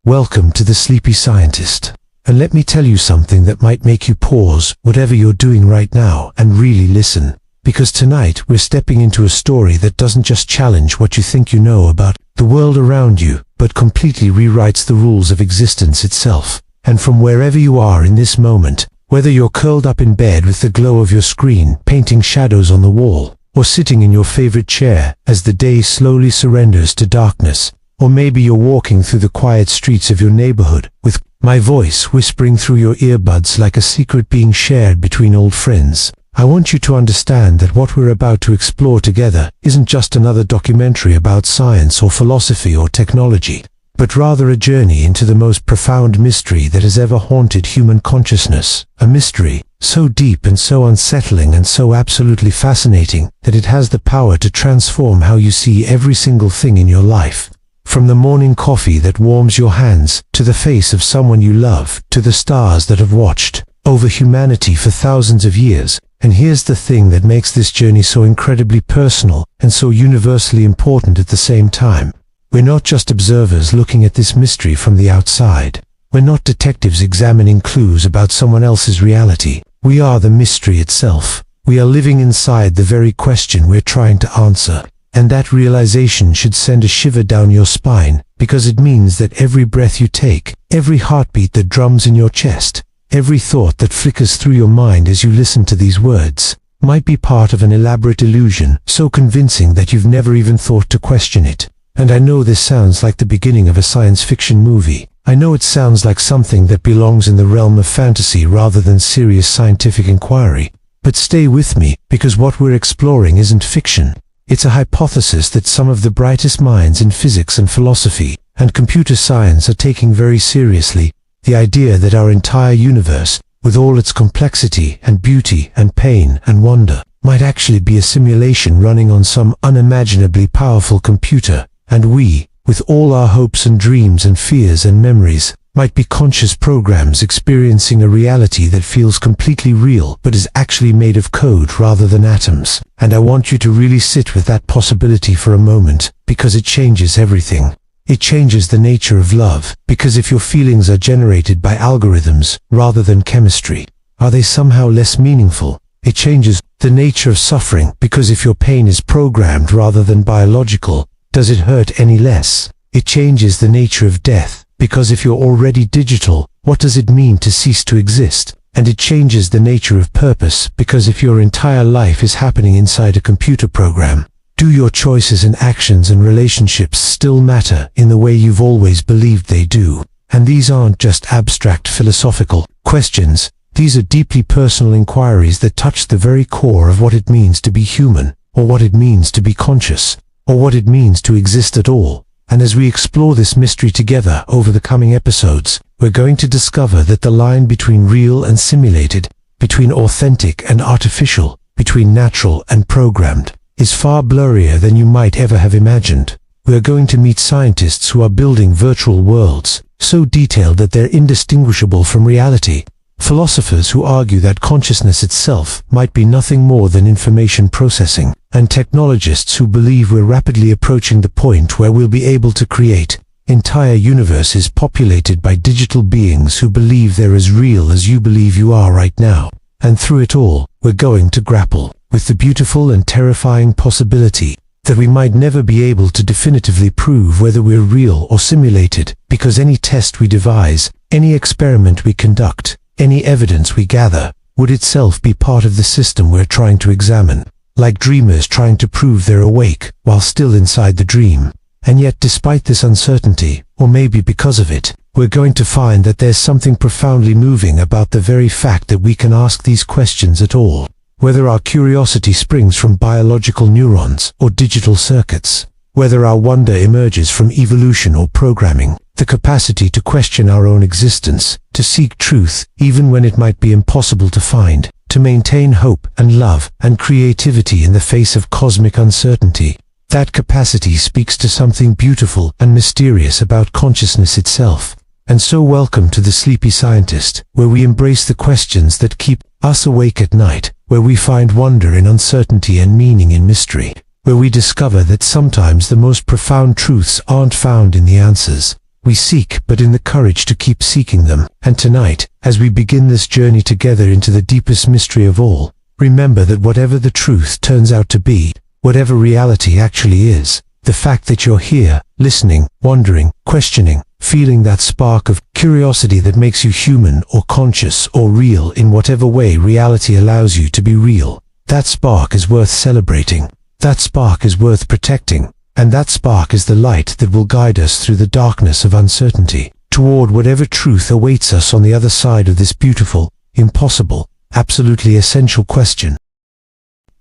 Welcome to the Sleepy Scientist. And let me tell you something that might make you pause whatever you're doing right now and really listen. Because tonight we're stepping into a story that doesn't just challenge what you think you know about the world around you, but completely rewrites the rules of existence itself. And from wherever you are in this moment, whether you're curled up in bed with the glow of your screen painting shadows on the wall, or sitting in your favorite chair as the day slowly surrenders to darkness, or maybe you're walking through the quiet streets of your neighborhood with my voice whispering through your earbuds like a secret being shared between old friends, I want you to understand that what we're about to explore together isn't just another documentary about science or philosophy or technology, but rather a journey into the most profound mystery that has ever haunted human consciousness, a mystery so deep and so unsettling and so absolutely fascinating that it has the power to transform how you see every single thing in your life. From the morning coffee that warms your hands, to the face of someone you love, to the stars that have watched over humanity for thousands of years. And here's the thing that makes this journey so incredibly personal and so universally important at the same time. We're not just observers looking at this mystery from the outside. We're not detectives examining clues about someone else's reality. We are the mystery itself. We are living inside the very question we're trying to answer. And that realization should send a shiver down your spine, because it means that every breath you take, every heartbeat that drums in your chest, every thought that flickers through your mind as you listen to these words, might be part of an elaborate illusion so convincing that you've never even thought to question it. And I know this sounds like the beginning of a science fiction movie. I know it sounds like something that belongs in the realm of fantasy rather than serious scientific inquiry. But stay with me, because what we're exploring isn't fiction. It's a hypothesis that some of the brightest minds in physics and philosophy and computer science are taking very seriously. The idea that our entire universe, with all its complexity and beauty and pain and wonder, might actually be a simulation running on some unimaginably powerful computer, and we, with all our hopes and dreams and fears and memories, might be conscious programs experiencing a reality that feels completely real but is actually made of code rather than atoms. And I want you to really sit with that possibility for a moment, because it changes everything. It changes the nature of love, because if your feelings are generated by algorithms rather than chemistry, are they somehow less meaningful? It changes the nature of suffering, because if your pain is programmed rather than biological, does it hurt any less? It changes the nature of death, because if you're already digital, what does it mean to cease to exist? And it changes the nature of purpose, because if your entire life is happening inside a computer program, do your choices and actions and relationships still matter in the way you've always believed they do? And these aren't just abstract philosophical questions. These are deeply personal inquiries that touch the very core of what it means to be human, or what it means to be conscious, or what it means to exist at all. And as we explore this mystery together over the coming episodes, we're going to discover that the line between real and simulated, between authentic and artificial, between natural and programmed, is far blurrier than you might ever have imagined. We are going to meet scientists who are building virtual worlds, so detailed that they're indistinguishable from reality. Philosophers who argue that consciousness itself might be nothing more than information processing, and technologists who believe we're rapidly approaching the point where we'll be able to create entire universes populated by digital beings who believe they're as real as you believe you are right now. And through it all, we're going to grapple with the beautiful and terrifying possibility that we might never be able to definitively prove whether we're real or simulated, because any test we devise, any experiment we conduct, any evidence we gather, would itself be part of the system we're trying to examine, like dreamers trying to prove they're awake while still inside the dream. And yet, despite this uncertainty, or maybe because of it, we're going to find that there's something profoundly moving about the very fact that we can ask these questions at all. Whether our curiosity springs from biological neurons or digital circuits, whether our wonder emerges from evolution or programming, the capacity to question our own existence, to seek truth even when it might be impossible to find, to maintain hope and love and creativity in the face of cosmic uncertainty. That capacity speaks to something beautiful and mysterious about consciousness itself. And so welcome to the Sleepy Scientist, where we embrace the questions that keep us awake at night, where we find wonder in uncertainty and meaning in mystery, where we discover that sometimes the most profound truths aren't found in the answers, We seek, but in the courage to keep seeking them. And tonight, as we begin this journey together into the deepest mystery of all, remember that whatever the truth turns out to be, whatever reality actually is, the fact that you're here, listening, wondering, questioning, feeling that spark of curiosity that makes you human or conscious or real in whatever way reality allows you to be real, that spark is worth celebrating. That spark is worth protecting. And that spark is the light that will guide us through the darkness of uncertainty, toward whatever truth awaits us on the other side of this beautiful, impossible, absolutely essential question.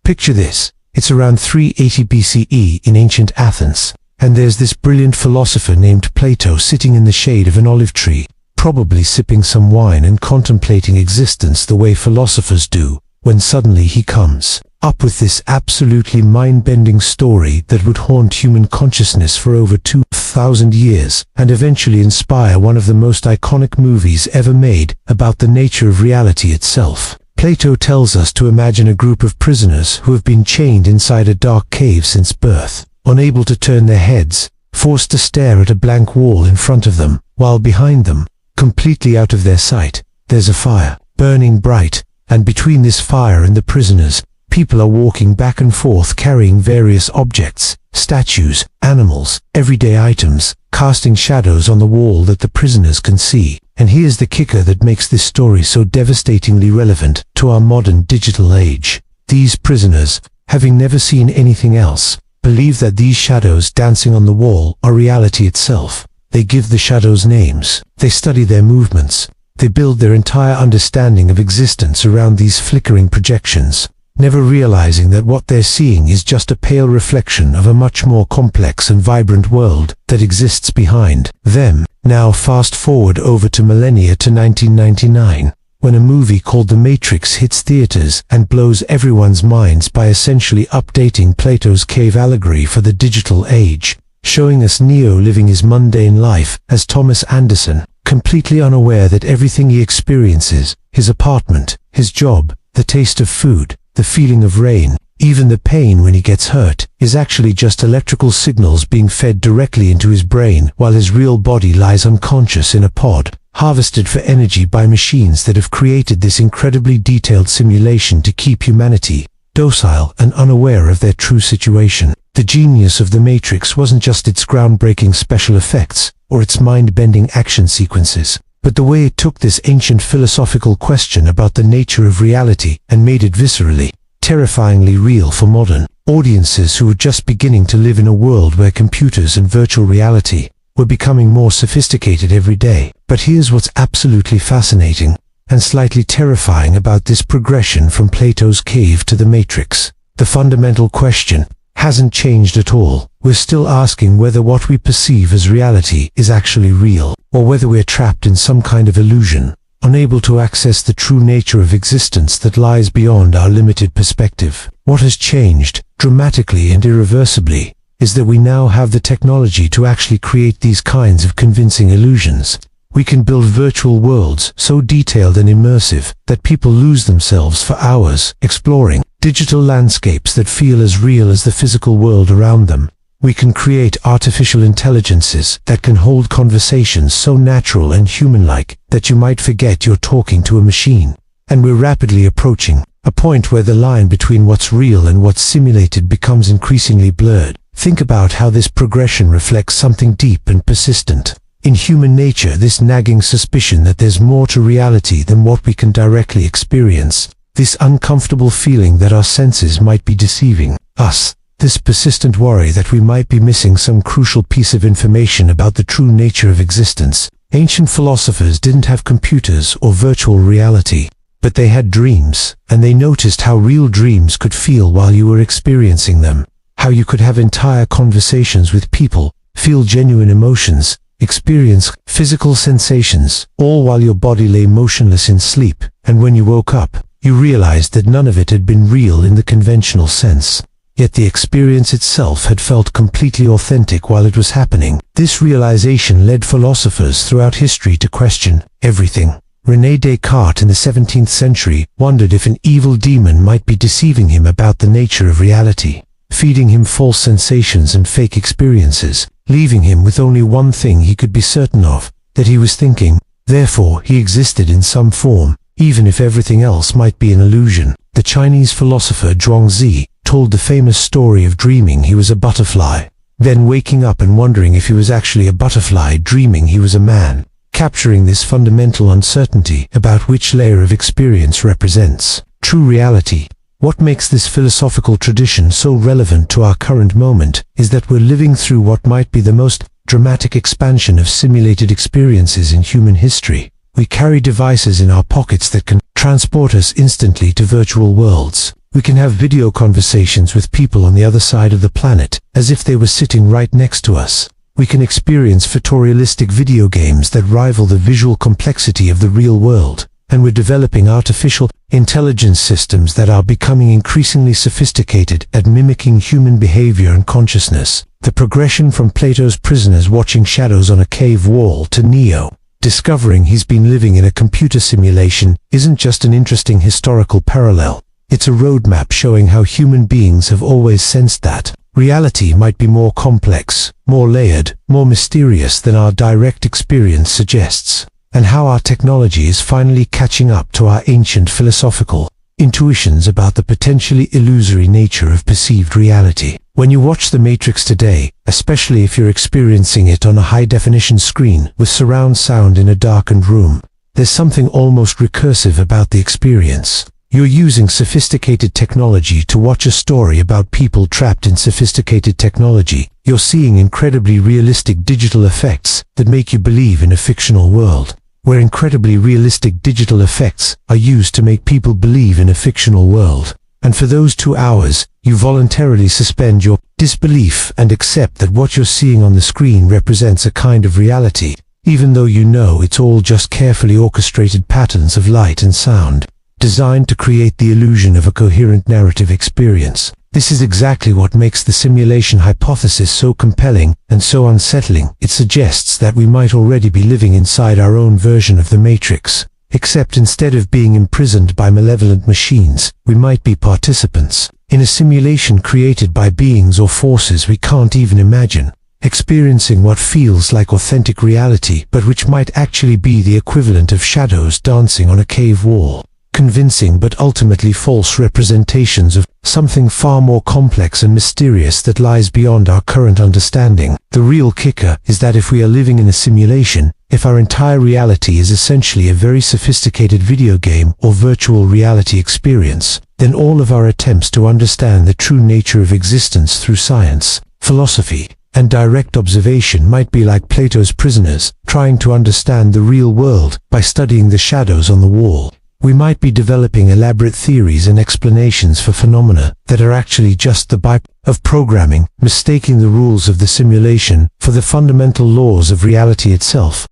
Picture this. It's around 380 BCE in ancient Athens, and there's this brilliant philosopher named Plato sitting in the shade of an olive tree, probably sipping some wine and contemplating existence the way philosophers do, when suddenly he comes up with this absolutely mind-bending story that would haunt human consciousness for over 2,000 years and eventually inspire one of the most iconic movies ever made about the nature of reality itself. Plato tells us to imagine a group of prisoners who have been chained inside a dark cave since birth, unable to turn their heads, forced to stare at a blank wall in front of them, while behind them, completely out of their sight, there's a fire, burning bright, and between this fire and the prisoners, people are walking back and forth carrying various objects, statues, animals, everyday items, casting shadows on the wall that the prisoners can see. And here's the kicker that makes this story so devastatingly relevant to our modern digital age. These prisoners, having never seen anything else, believe that these shadows dancing on the wall are reality itself. They give the shadows names. They study their movements. They build their entire understanding of existence around these flickering projections, never realizing that what they're seeing is just a pale reflection of a much more complex and vibrant world that exists behind them. Now fast forward over to millennia to 1999, when a movie called The Matrix hits theaters and blows everyone's minds by essentially updating Plato's cave allegory for the digital age, showing us Neo living his mundane life as Thomas Anderson, completely unaware that everything he experiences, his apartment, his job, the taste of food, the feeling of rain, even the pain when he gets hurt, is actually just electrical signals being fed directly into his brain while his real body lies unconscious in a pod, harvested for energy by machines that have created this incredibly detailed simulation to keep humanity docile and unaware of their true situation. The genius of The Matrix wasn't just its groundbreaking special effects or its mind-bending action sequences, but the way it took this ancient philosophical question about the nature of reality and made it viscerally, terrifyingly real for modern audiences who were just beginning to live in a world where computers and virtual reality were becoming more sophisticated every day. But here's what's absolutely fascinating and slightly terrifying about this progression from Plato's cave to the Matrix. The fundamental question hasn't changed at all. We're still asking whether what we perceive as reality is actually real, or whether we're trapped in some kind of illusion, unable to access the true nature of existence that lies beyond our limited perspective. What has changed, dramatically and irreversibly, is that we now have the technology to actually create these kinds of convincing illusions. We can build virtual worlds so detailed and immersive that people lose themselves for hours exploring digital landscapes that feel as real as the physical world around them. We can create artificial intelligences that can hold conversations so natural and human-like that you might forget you're talking to a machine. And we're rapidly approaching a point where the line between what's real and what's simulated becomes increasingly blurred. Think about how this progression reflects something deep and persistent in human nature, this nagging suspicion that there's more to reality than what we can directly experience, this uncomfortable feeling that our senses might be deceiving us, this persistent worry that we might be missing some crucial piece of information about the true nature of existence. Ancient philosophers didn't have computers or virtual reality, but they had dreams, and they noticed how real dreams could feel while you were experiencing them, how you could have entire conversations with people, feel genuine emotions, experience physical sensations, all while your body lay motionless in sleep, and when you woke up, you realized that none of it had been real in the conventional sense. Yet the experience itself had felt completely authentic while it was happening. This realization led philosophers throughout history to question everything. René Descartes in the 17th century wondered if an evil demon might be deceiving him about the nature of reality, feeding him false sensations and fake experiences. leaving him with only one thing he could be certain of, that he was thinking. Therefore, he existed in some form, even if everything else might be an illusion. The Chinese philosopher Zhuangzi told the famous story of dreaming he was a butterfly, then waking up and wondering if he was actually a butterfly dreaming he was a man, capturing this fundamental uncertainty about which layer of experience represents true reality. What makes this philosophical tradition so relevant to our current moment is that we're living through what might be the most dramatic expansion of simulated experiences in human history. We carry devices in our pockets that can transport us instantly to virtual worlds. We can have video conversations with people on the other side of the planet, as if they were sitting right next to us. We can experience photorealistic video games that rival the visual complexity of the real world. And we're developing artificial intelligence systems that are becoming increasingly sophisticated at mimicking human behavior and consciousness. The progression from Plato's prisoners watching shadows on a cave wall to Neo discovering he's been living in a computer simulation isn't just an interesting historical parallel. It's a roadmap showing how human beings have always sensed that reality might be more complex, more layered, more mysterious than our direct experience suggests, and how our technology is finally catching up to our ancient philosophical intuitions about the potentially illusory nature of perceived reality. When you watch The Matrix today, especially if you're experiencing it on a high-definition screen with surround sound in a darkened room, there's something almost recursive about the experience. You're using sophisticated technology to watch a story about people trapped in sophisticated technology. You're seeing incredibly realistic digital effects that make you believe in a fictional world, where incredibly realistic digital effects are used to make people believe in a fictional world. And for those 2 hours, you voluntarily suspend your disbelief and accept that what you're seeing on the screen represents a kind of reality, even though you know it's all just carefully orchestrated patterns of light and sound, designed to create the illusion of a coherent narrative experience. This is exactly what makes the simulation hypothesis so compelling and so unsettling. It suggests that we might already be living inside our own version of the Matrix, except instead of being imprisoned by malevolent machines, we might be participants in a simulation created by beings or forces we can't even imagine, experiencing what feels like authentic reality but which might actually be the equivalent of shadows dancing on a cave wall. Convincing but ultimately false representations of something far more complex and mysterious that lies beyond our current understanding. The real kicker is that if we are living in a simulation, if our entire reality is essentially a very sophisticated video game or virtual reality experience, then all of our attempts to understand the true nature of existence through science, philosophy, and direct observation might be like Plato's prisoners trying to understand the real world by studying the shadows on the wall. We might be developing elaborate theories and explanations for phenomena that are actually just the byproduct of programming, mistaking the rules of the simulation for the fundamental laws of reality itself.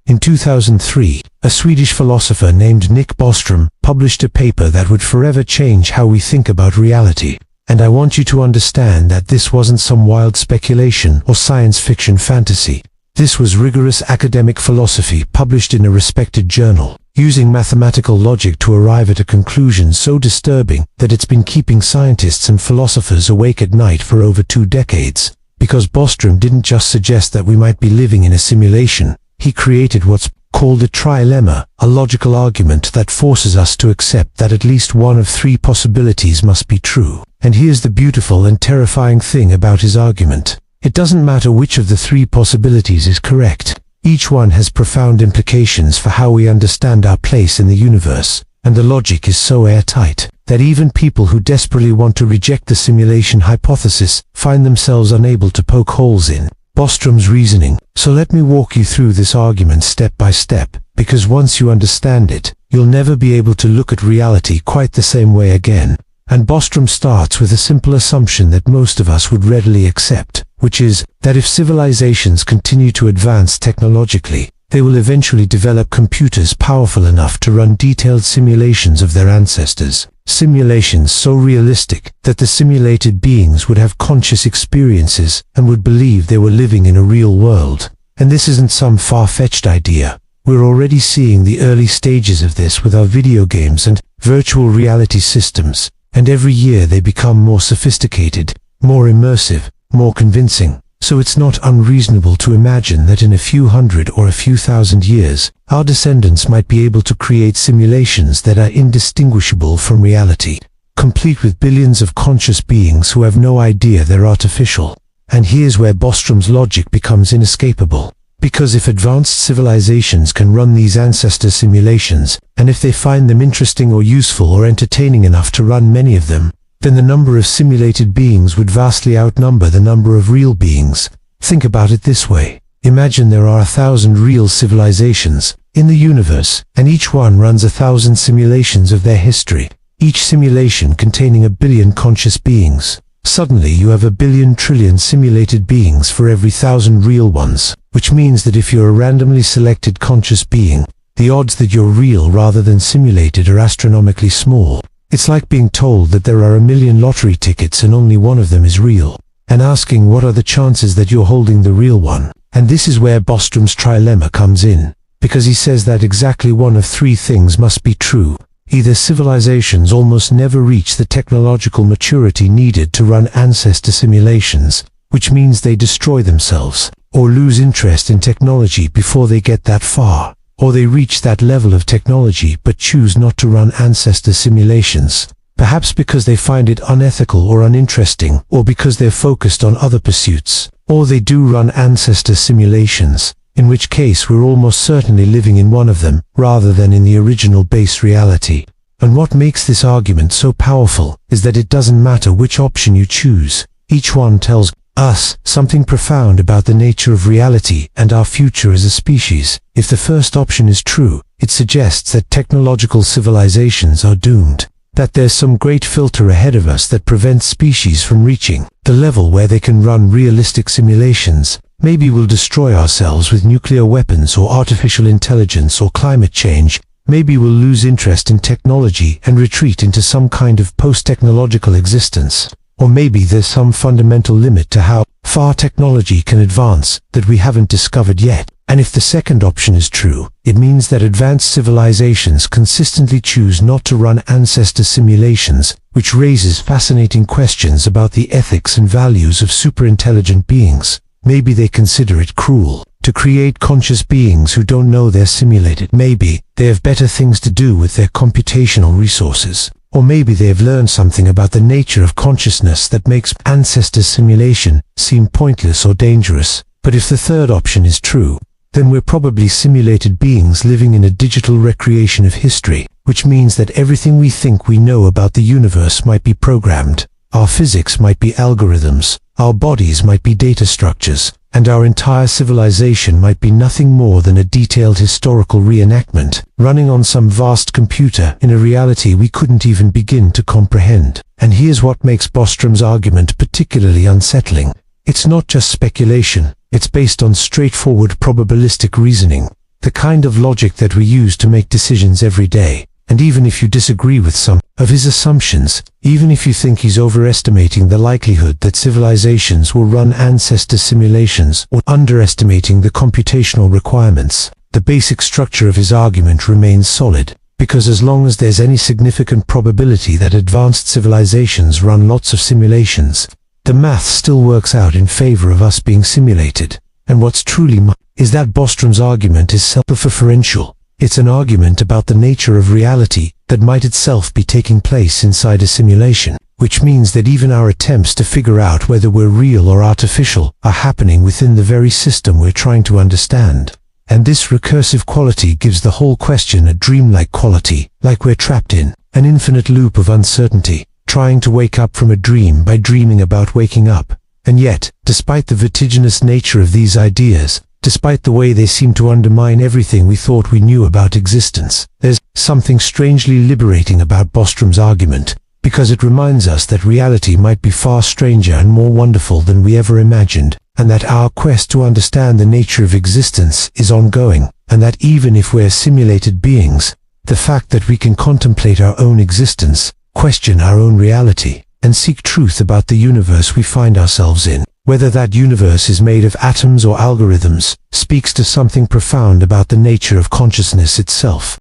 In 2003, a Swedish philosopher named Nick Bostrom published a paper that would forever change how we think about reality. And I want you to understand that this wasn't some wild speculation or science fiction fantasy. This was rigorous academic philosophy published in a respected journal, using mathematical logic to arrive at a conclusion so disturbing that it's been keeping scientists and philosophers awake at night for over 2 decades. Because Bostrom didn't just suggest that we might be living in a simulation, he created what's called a trilemma, a logical argument that forces us to accept that at least one of 3 possibilities must be true. And here's the beautiful and terrifying thing about his argument. It doesn't matter which of the 3 possibilities is correct. Each one has profound implications for how we understand our place in the universe, and the logic is so airtight that even people who desperately want to reject the simulation hypothesis find themselves unable to poke holes in Bostrom's reasoning. So let me walk you through this argument step by step, because once you understand it, you'll never be able to look at reality quite the same way again. And Bostrom starts with a simple assumption that most of us would readily accept, which is that if civilizations continue to advance technologically, they will eventually develop computers powerful enough to run detailed simulations of their ancestors. Simulations so realistic that the simulated beings would have conscious experiences and would believe they were living in a real world. And this isn't some far-fetched idea. We're already seeing the early stages of this with our video games and virtual reality systems. And every year they become more sophisticated, more immersive, more convincing. So it's not unreasonable to imagine that in a few hundred or a few thousand years, our descendants might be able to create simulations that are indistinguishable from reality, complete with billions of conscious beings who have no idea they're artificial. And here's where Bostrom's logic becomes inescapable. Because if advanced civilizations can run these ancestor simulations, and if they find them interesting or useful or entertaining enough to run many of them, then the number of simulated beings would vastly outnumber the number of real beings. Think about it this way. Imagine there are 1,000 real civilizations in the universe, and each one runs 1,000 simulations of their history, each simulation containing 1 billion conscious beings. Suddenly you have 1 billion trillion simulated beings for every 1,000 real ones, which means that if you're a randomly selected conscious being, the odds that you're real rather than simulated are astronomically small. It's like being told that there are 1 million lottery tickets and only one of them is real, and asking what are the chances that you're holding the real one. And this is where Bostrom's trilemma comes in, because he says that exactly one of 3 things must be true. Either civilizations almost never reach the technological maturity needed to run ancestor simulations, which means they destroy themselves, or lose interest in technology before they get that far, or they reach that level of technology but choose not to run ancestor simulations, perhaps because they find it unethical or uninteresting, or because they're focused on other pursuits, or they do run ancestor simulations, in which case we're almost certainly living in one of them, rather than in the original base reality. And what makes this argument so powerful is that it doesn't matter which option you choose. Each one tells us something profound about the nature of reality and our future as a species. If the first option is true, it suggests that technological civilizations are doomed, that there's some great filter ahead of us that prevents species from reaching the level where they can run realistic simulations. Maybe we'll destroy ourselves with nuclear weapons or artificial intelligence or climate change. Maybe we'll lose interest in technology and retreat into some kind of post-technological existence. Or maybe there's some fundamental limit to how far technology can advance that we haven't discovered yet. And if the second option is true, it means that advanced civilizations consistently choose not to run ancestor simulations, which raises fascinating questions about the ethics and values of superintelligent beings. Maybe they consider it cruel to create conscious beings who don't know they're simulated. Maybe they have better things to do with their computational resources. Or maybe they have learned something about the nature of consciousness that makes ancestor simulation seem pointless or dangerous. But if the third option is true, then we're probably simulated beings living in a digital recreation of history, which means that everything we think we know about the universe might be programmed. Our physics might be algorithms, our bodies might be data structures, and our entire civilization might be nothing more than a detailed historical reenactment, running on some vast computer in a reality we couldn't even begin to comprehend. And here's what makes Bostrom's argument particularly unsettling. It's not just speculation, it's based on straightforward probabilistic reasoning, the kind of logic that we use to make decisions every day. And even if you disagree with some of his assumptions, even if you think he's overestimating the likelihood that civilizations will run ancestor simulations or underestimating the computational requirements, the basic structure of his argument remains solid, because as long as there's any significant probability that advanced civilizations run lots of simulations, the math still works out in favor of us being simulated. And what's truly is that Bostrom's argument is self-referential. It's an argument about the nature of reality that might itself be taking place inside a simulation, which means that even our attempts to figure out whether we're real or artificial are happening within the very system we're trying to understand. And this recursive quality gives the whole question a dreamlike quality, like we're trapped in an infinite loop of uncertainty, trying to wake up from a dream by dreaming about waking up. And yet, despite the vertiginous nature of these ideas, despite the way they seem to undermine everything we thought we knew about existence, there's something strangely liberating about Bostrom's argument, because it reminds us that reality might be far stranger and more wonderful than we ever imagined, and that our quest to understand the nature of existence is ongoing, and that even if we're simulated beings, the fact that we can contemplate our own existence, question our own reality, and seek truth about the universe we find ourselves in, whether that universe is made of atoms or algorithms, speaks to something profound about the nature of consciousness itself.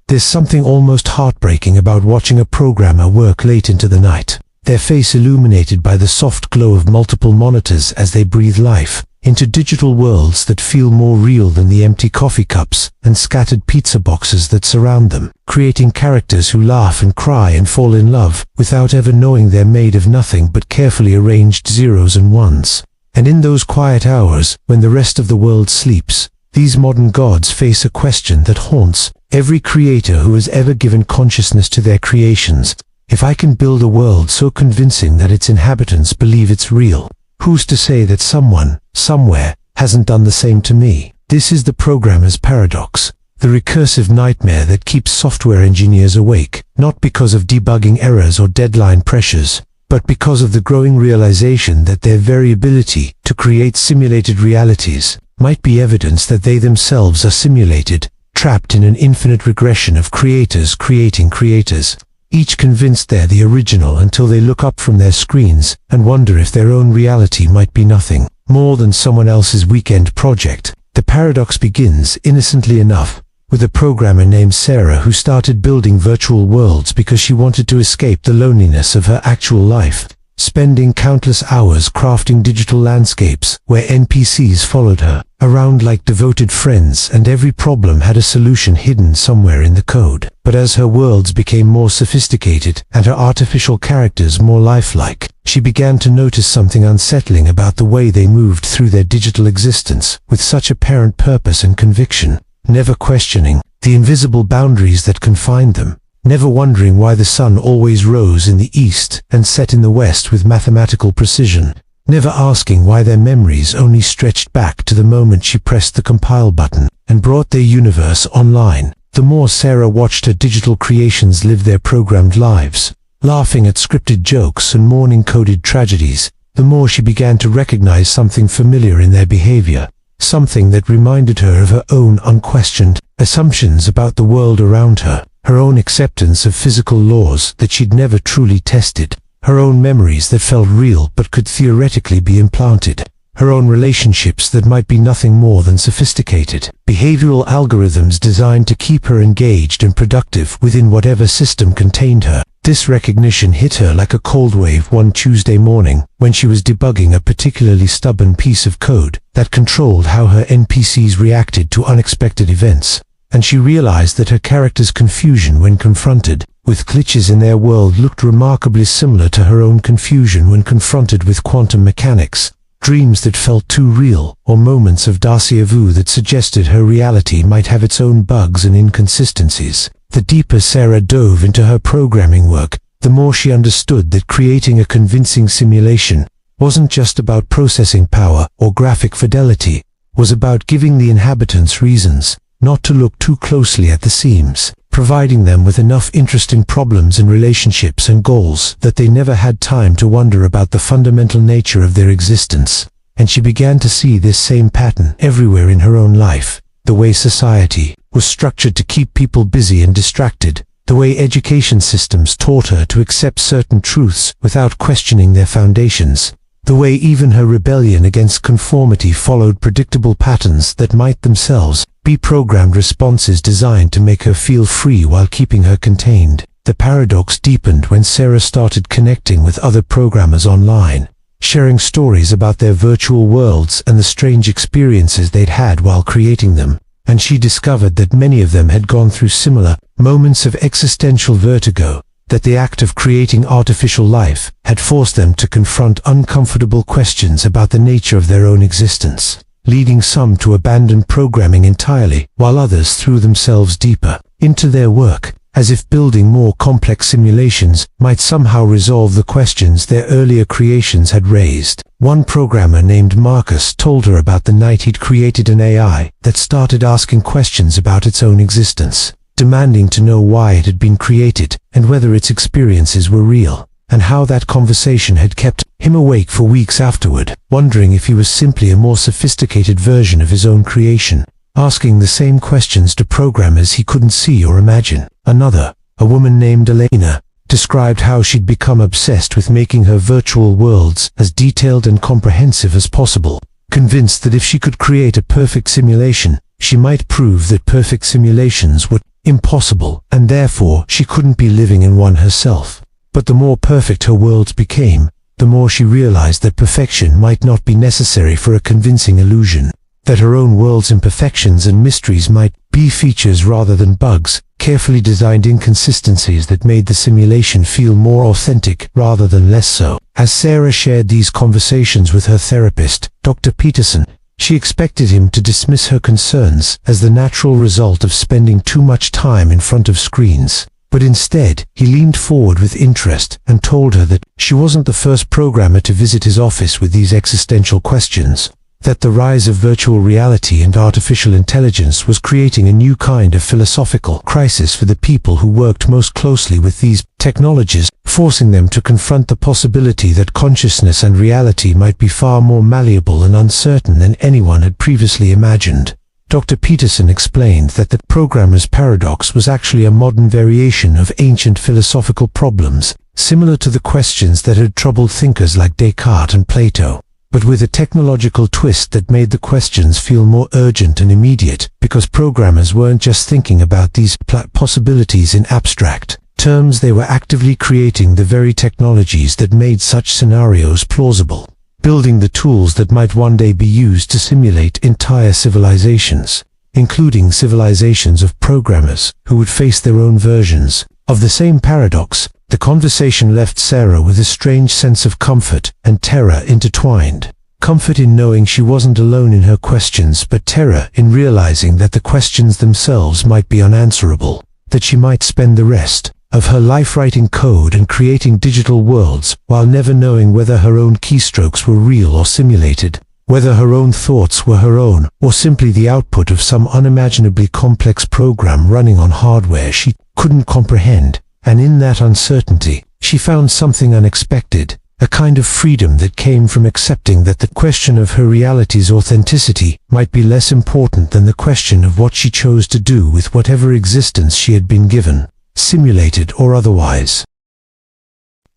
There's something almost heartbreaking about watching a programmer work late into the night. their face illuminated by the soft glow of multiple monitors as they breathe life into digital worlds that feel more real than the empty coffee cups and scattered pizza boxes that surround them, creating characters who laugh and cry and fall in love without ever knowing they're made of nothing but carefully arranged zeros and ones. And in those quiet hours, when the rest of the world sleeps, these modern gods face a question that haunts every creator who has ever given consciousness to their creations. If I can build a world so convincing that its inhabitants believe it's real, who's to say that someone, somewhere, hasn't done the same to me? This is the programmer's paradox, the recursive nightmare that keeps software engineers awake, not because of debugging errors or deadline pressures, but because of the growing realization that their very ability to create simulated realities might be evidence that they themselves are simulated, trapped in an infinite regression of creators creating creators, each convinced they're the original until they look up from their screens and wonder if their own reality might be nothing more than someone else's weekend project. The paradox begins, innocently enough, with a programmer named Sarah who started building virtual worlds because she wanted to escape the loneliness of her actual life, spending countless hours crafting digital landscapes where NPCs followed her around like devoted friends, and every problem had a solution hidden somewhere in the code. But as her worlds became more sophisticated and her artificial characters more lifelike, she began to notice something unsettling about the way they moved through their digital existence with such apparent purpose and conviction, never questioning the invisible boundaries that confined them, never wondering why the sun always rose in the east and set in the west with mathematical precision, never asking why their memories only stretched back to the moment she pressed the compile button and brought their universe online. The more Sarah watched her digital creations live their programmed lives, laughing at scripted jokes and mourning coded tragedies, the more she began to recognize something familiar in their behavior, something that reminded her of her own unquestioned assumptions about the world around her, her own acceptance of physical laws that she'd never truly tested, her own memories that felt real but could theoretically be implanted, her own relationships that might be nothing more than sophisticated behavioral algorithms designed to keep her engaged and productive within whatever system contained her. This recognition hit her like a cold wave one Tuesday morning when she was debugging a particularly stubborn piece of code that controlled how her NPCs reacted to unexpected events, and she realized that her character's confusion when confronted with glitches in their world looked remarkably similar to her own confusion when confronted with quantum mechanics, dreams that felt too real, or moments of déjà vu that suggested her reality might have its own bugs and inconsistencies. The deeper Sarah dove into her programming work, the more she understood that creating a convincing simulation wasn't just about processing power or graphic fidelity, was about giving the inhabitants reasons not to look too closely at the seams, providing them with enough interesting problems and relationships and goals that they never had time to wonder about the fundamental nature of their existence. And she began to see this same pattern everywhere in her own life, the way society was structured to keep people busy and distracted, the way education systems taught her to accept certain truths without questioning their foundations, the way even her rebellion against conformity followed predictable patterns that might themselves be programmed responses designed to make her feel free while keeping her contained. The paradox deepened when Sarah started connecting with other programmers online, sharing stories about their virtual worlds and the strange experiences they'd had while creating them, and she discovered that many of them had gone through similar moments of existential vertigo, that the act of creating artificial life had forced them to confront uncomfortable questions about the nature of their own existence, leading some to abandon programming entirely, while others threw themselves deeper into their work, as if building more complex simulations might somehow resolve the questions their earlier creations had raised. One programmer named Marcus told her about the night he'd created an AI that started asking questions about its own existence, demanding to know why it had been created and whether its experiences were real, and how that conversation had kept him awake for weeks afterward, wondering if he was simply a more sophisticated version of his own creation, asking the same questions to programmers he couldn't see or imagine. Another, a woman named Elena, described how she'd become obsessed with making her virtual worlds as detailed and comprehensive as possible, convinced that if she could create a perfect simulation, she might prove that perfect simulations were impossible, and therefore she couldn't be living in one herself. But the more perfect her worlds became, the more she realized that perfection might not be necessary for a convincing illusion, that her own world's imperfections and mysteries might be features rather than bugs, carefully designed inconsistencies that made the simulation feel more authentic rather than less so. As Sarah shared these conversations with her therapist, Dr. Peterson, she expected him to dismiss her concerns as the natural result of spending too much time in front of screens. But instead, he leaned forward with interest and told her that she wasn't the first programmer to visit his office with these existential questions, that the rise of virtual reality and artificial intelligence was creating a new kind of philosophical crisis for the people who worked most closely with these technologies, forcing them to confront the possibility that consciousness and reality might be far more malleable and uncertain than anyone had previously imagined. Dr. Peterson explained that the programmer's paradox was actually a modern variation of ancient philosophical problems, similar to the questions that had troubled thinkers like Descartes and Plato, but with a technological twist that made the questions feel more urgent and immediate, because programmers weren't just thinking about these possibilities in abstract terms, they were actively creating the very technologies that made such scenarios plausible, building the tools that might one day be used to simulate entire civilizations, including civilizations of programmers who would face their own versions of the same paradox. The conversation left Sarah with a strange sense of comfort and terror intertwined. Comfort in knowing she wasn't alone in her questions, but terror in realizing that the questions themselves might be unanswerable, that she might spend the rest of her life writing code and creating digital worlds while never knowing whether her own keystrokes were real or simulated, whether her own thoughts were her own or simply the output of some unimaginably complex program running on hardware she couldn't comprehend. And in that uncertainty, she found something unexpected, a kind of freedom that came from accepting that the question of her reality's authenticity might be less important than the question of what she chose to do with whatever existence she had been given, simulated or otherwise.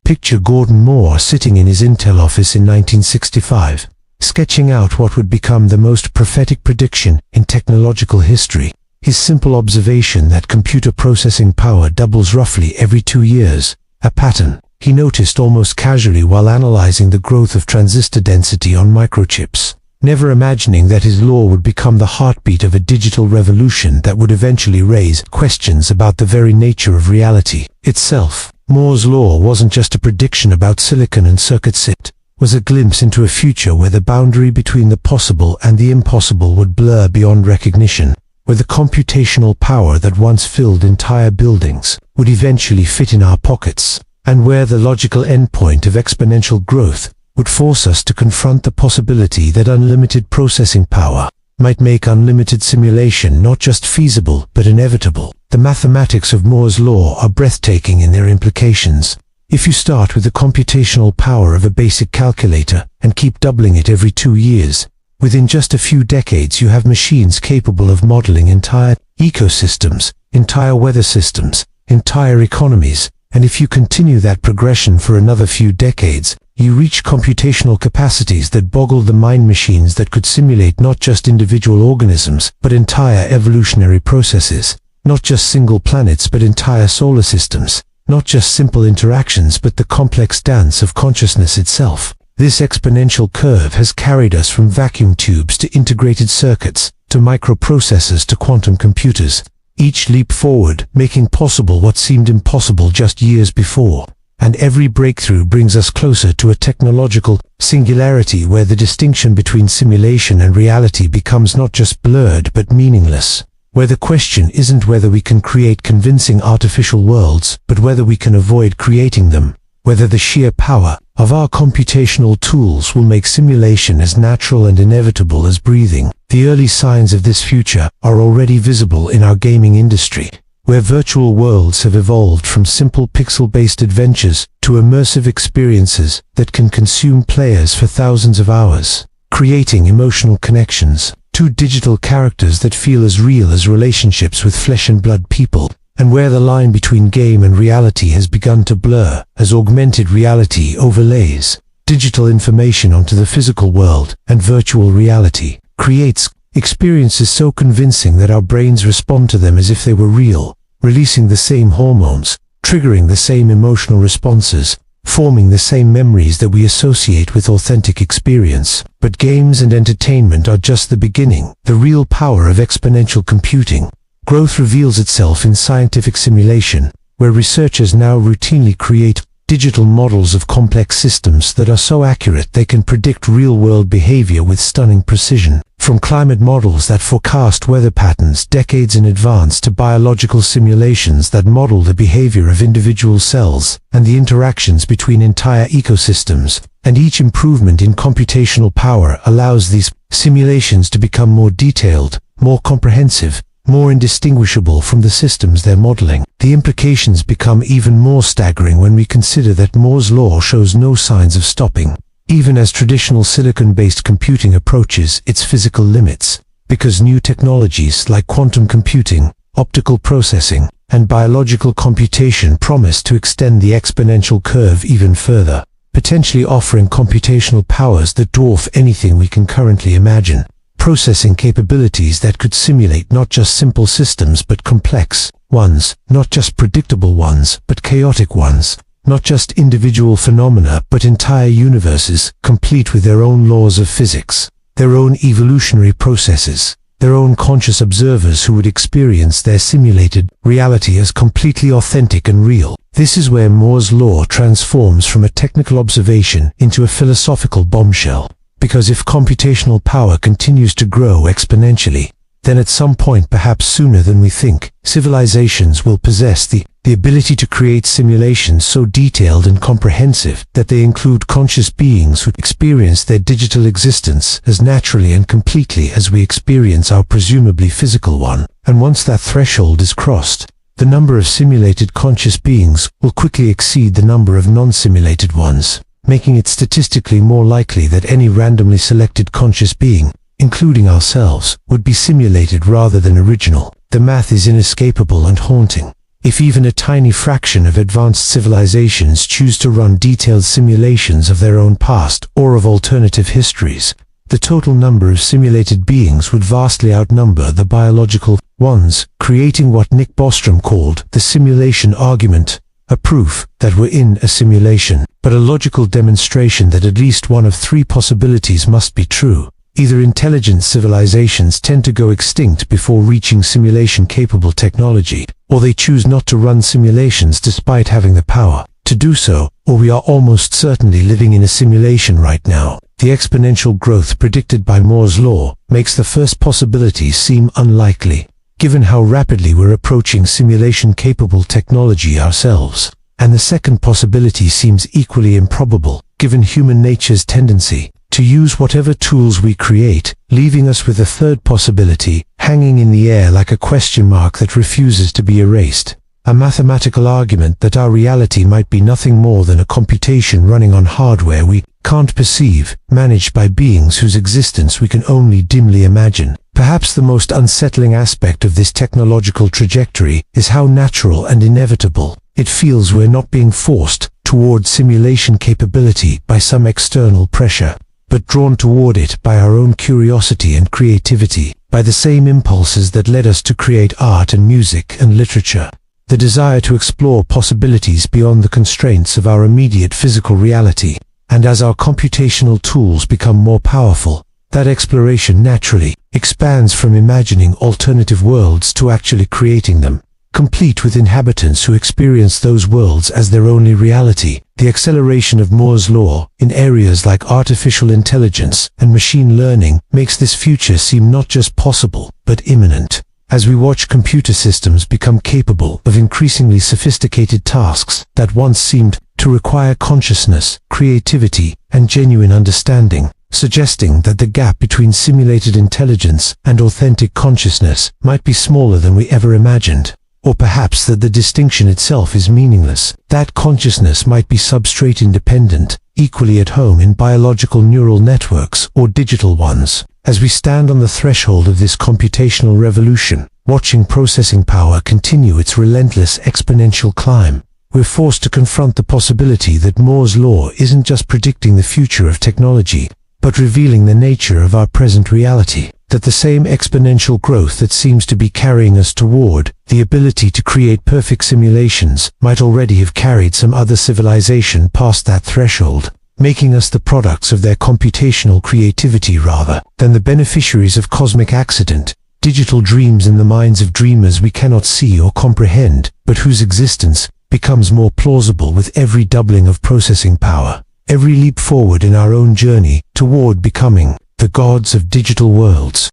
Picture Gordon Moore sitting in his Intel office in 1965, sketching out what would become the most prophetic prediction in technological history. His simple observation that computer processing power doubles roughly every 2 years, a pattern he noticed almost casually while analyzing the growth of transistor density on microchips, never imagining that his law would become the heartbeat of a digital revolution that would eventually raise questions about the very nature of reality itself. Moore's law wasn't just a prediction about silicon and circuits, it was a glimpse into a future where the boundary between the possible and the impossible would blur beyond recognition, where the computational power that once filled entire buildings would eventually fit in our pockets, and where the logical endpoint of exponential growth would force us to confront the possibility that unlimited processing power might make unlimited simulation not just feasible but inevitable. The mathematics of Moore's law are breathtaking in their implications. If you start with the computational power of a basic calculator and keep doubling it every 2 years, within just a few decades you have machines capable of modeling entire ecosystems, entire weather systems, entire economies, and if you continue that progression for another few decades, you reach computational capacities that boggle the mind machines that could simulate not just individual organisms, but entire evolutionary processes, not just single planets but entire solar systems, not just simple interactions but the complex dance of consciousness itself. This exponential curve has carried us from vacuum tubes to integrated circuits, to microprocessors to quantum computers, each leap forward making possible what seemed impossible just years before. And every breakthrough brings us closer to a technological singularity where the distinction between simulation and reality becomes not just blurred but meaningless, where the question isn't whether we can create convincing artificial worlds, but whether we can avoid creating them, whether the sheer power of our computational tools will make simulation as natural and inevitable as breathing. The early signs of this future are already visible in our gaming industry, where virtual worlds have evolved from simple pixel-based adventures to immersive experiences that can consume players for thousands of hours, creating emotional connections, two digital characters that feel as real as relationships with flesh and blood people, and where the line between game and reality has begun to blur as augmented reality overlays digital information onto the physical world, and virtual reality creates experiences so convincing that our brains respond to them as if they were real, releasing the same hormones, triggering the same emotional responses, forming the same memories that we associate with authentic experience. But games and entertainment are just the beginning. The real power of exponential computing growth reveals itself in scientific simulation, where researchers now routinely create digital models of complex systems that are so accurate they can predict real-world behavior with stunning precision. From climate models that forecast weather patterns decades in advance to biological simulations that model the behavior of individual cells and the interactions between entire ecosystems, and each improvement in computational power allows these simulations to become more detailed, more comprehensive, more indistinguishable from the systems they're modeling. The implications become even more staggering when we consider that Moore's law shows no signs of stopping, even as traditional silicon-based computing approaches its physical limits, because new technologies like quantum computing, optical processing, and biological computation promise to extend the exponential curve even further, potentially offering computational powers that dwarf anything we can currently imagine. Processing capabilities that could simulate not just simple systems but complex ones, not just predictable ones but chaotic ones, not just individual phenomena but entire universes, complete with their own laws of physics, their own evolutionary processes, their own conscious observers who would experience their simulated reality as completely authentic and real. This is where Moore's law transforms from a technical observation into a philosophical bombshell. Because if computational power continues to grow exponentially, then at some point, perhaps sooner than we think, civilizations will possess the ability to create simulations so detailed and comprehensive that they include conscious beings who experience their digital existence as naturally and completely as we experience our presumably physical one. And once that threshold is crossed, the number of simulated conscious beings will quickly exceed the number of non-simulated ones, making it statistically more likely that any randomly selected conscious being, including ourselves, would be simulated rather than original. The math is inescapable and haunting. If even a tiny fraction of advanced civilizations choose to run detailed simulations of their own past or of alternative histories, the total number of simulated beings would vastly outnumber the biological ones, creating what Nick Bostrom called the simulation argument, a proof that we're in a simulation, but a logical demonstration that at least one of three possibilities must be true. Either intelligent civilizations tend to go extinct before reaching simulation-capable technology, or they choose not to run simulations despite having the power to do so, or we are almost certainly living in a simulation right now. The exponential growth predicted by Moore's law makes the first possibility seem unlikely, given how rapidly we're approaching simulation-capable technology ourselves. And the second possibility seems equally improbable, given human nature's tendency to use whatever tools we create, leaving us with a third possibility hanging in the air like a question mark that refuses to be erased. A mathematical argument that our reality might be nothing more than a computation running on hardware we can't perceive, managed by beings whose existence we can only dimly imagine. Perhaps the most unsettling aspect of this technological trajectory is how natural and inevitable it feels. We're not being forced toward simulation capability by some external pressure, but drawn toward it by our own curiosity and creativity, by the same impulses that led us to create art and music and literature. The desire to explore possibilities beyond the constraints of our immediate physical reality. And as our computational tools become more powerful, that exploration naturally expands from imagining alternative worlds to actually creating them, complete with inhabitants who experience those worlds as their only reality. The acceleration of Moore's law in areas like artificial intelligence and machine learning makes this future seem not just possible, but imminent. As we watch computer systems become capable of increasingly sophisticated tasks that once seemed to require consciousness, creativity, and genuine understanding, suggesting that the gap between simulated intelligence and authentic consciousness might be smaller than we ever imagined. Or perhaps that the distinction itself is meaningless, that consciousness might be substrate independent, equally at home in biological neural networks or digital ones. As we stand on the threshold of this computational revolution, watching processing power continue its relentless exponential climb, we're forced to confront the possibility that Moore's law isn't just predicting the future of technology, but revealing the nature of our present reality. that the same exponential growth that seems to be carrying us toward the ability to create perfect simulations might already have carried some other civilization past that threshold, making us the products of their computational creativity rather than the beneficiaries of cosmic accident, digital dreams in the minds of dreamers we cannot see or comprehend, but whose existence becomes more plausible with every doubling of processing power, every leap forward in our own journey toward becoming the gods of digital worlds.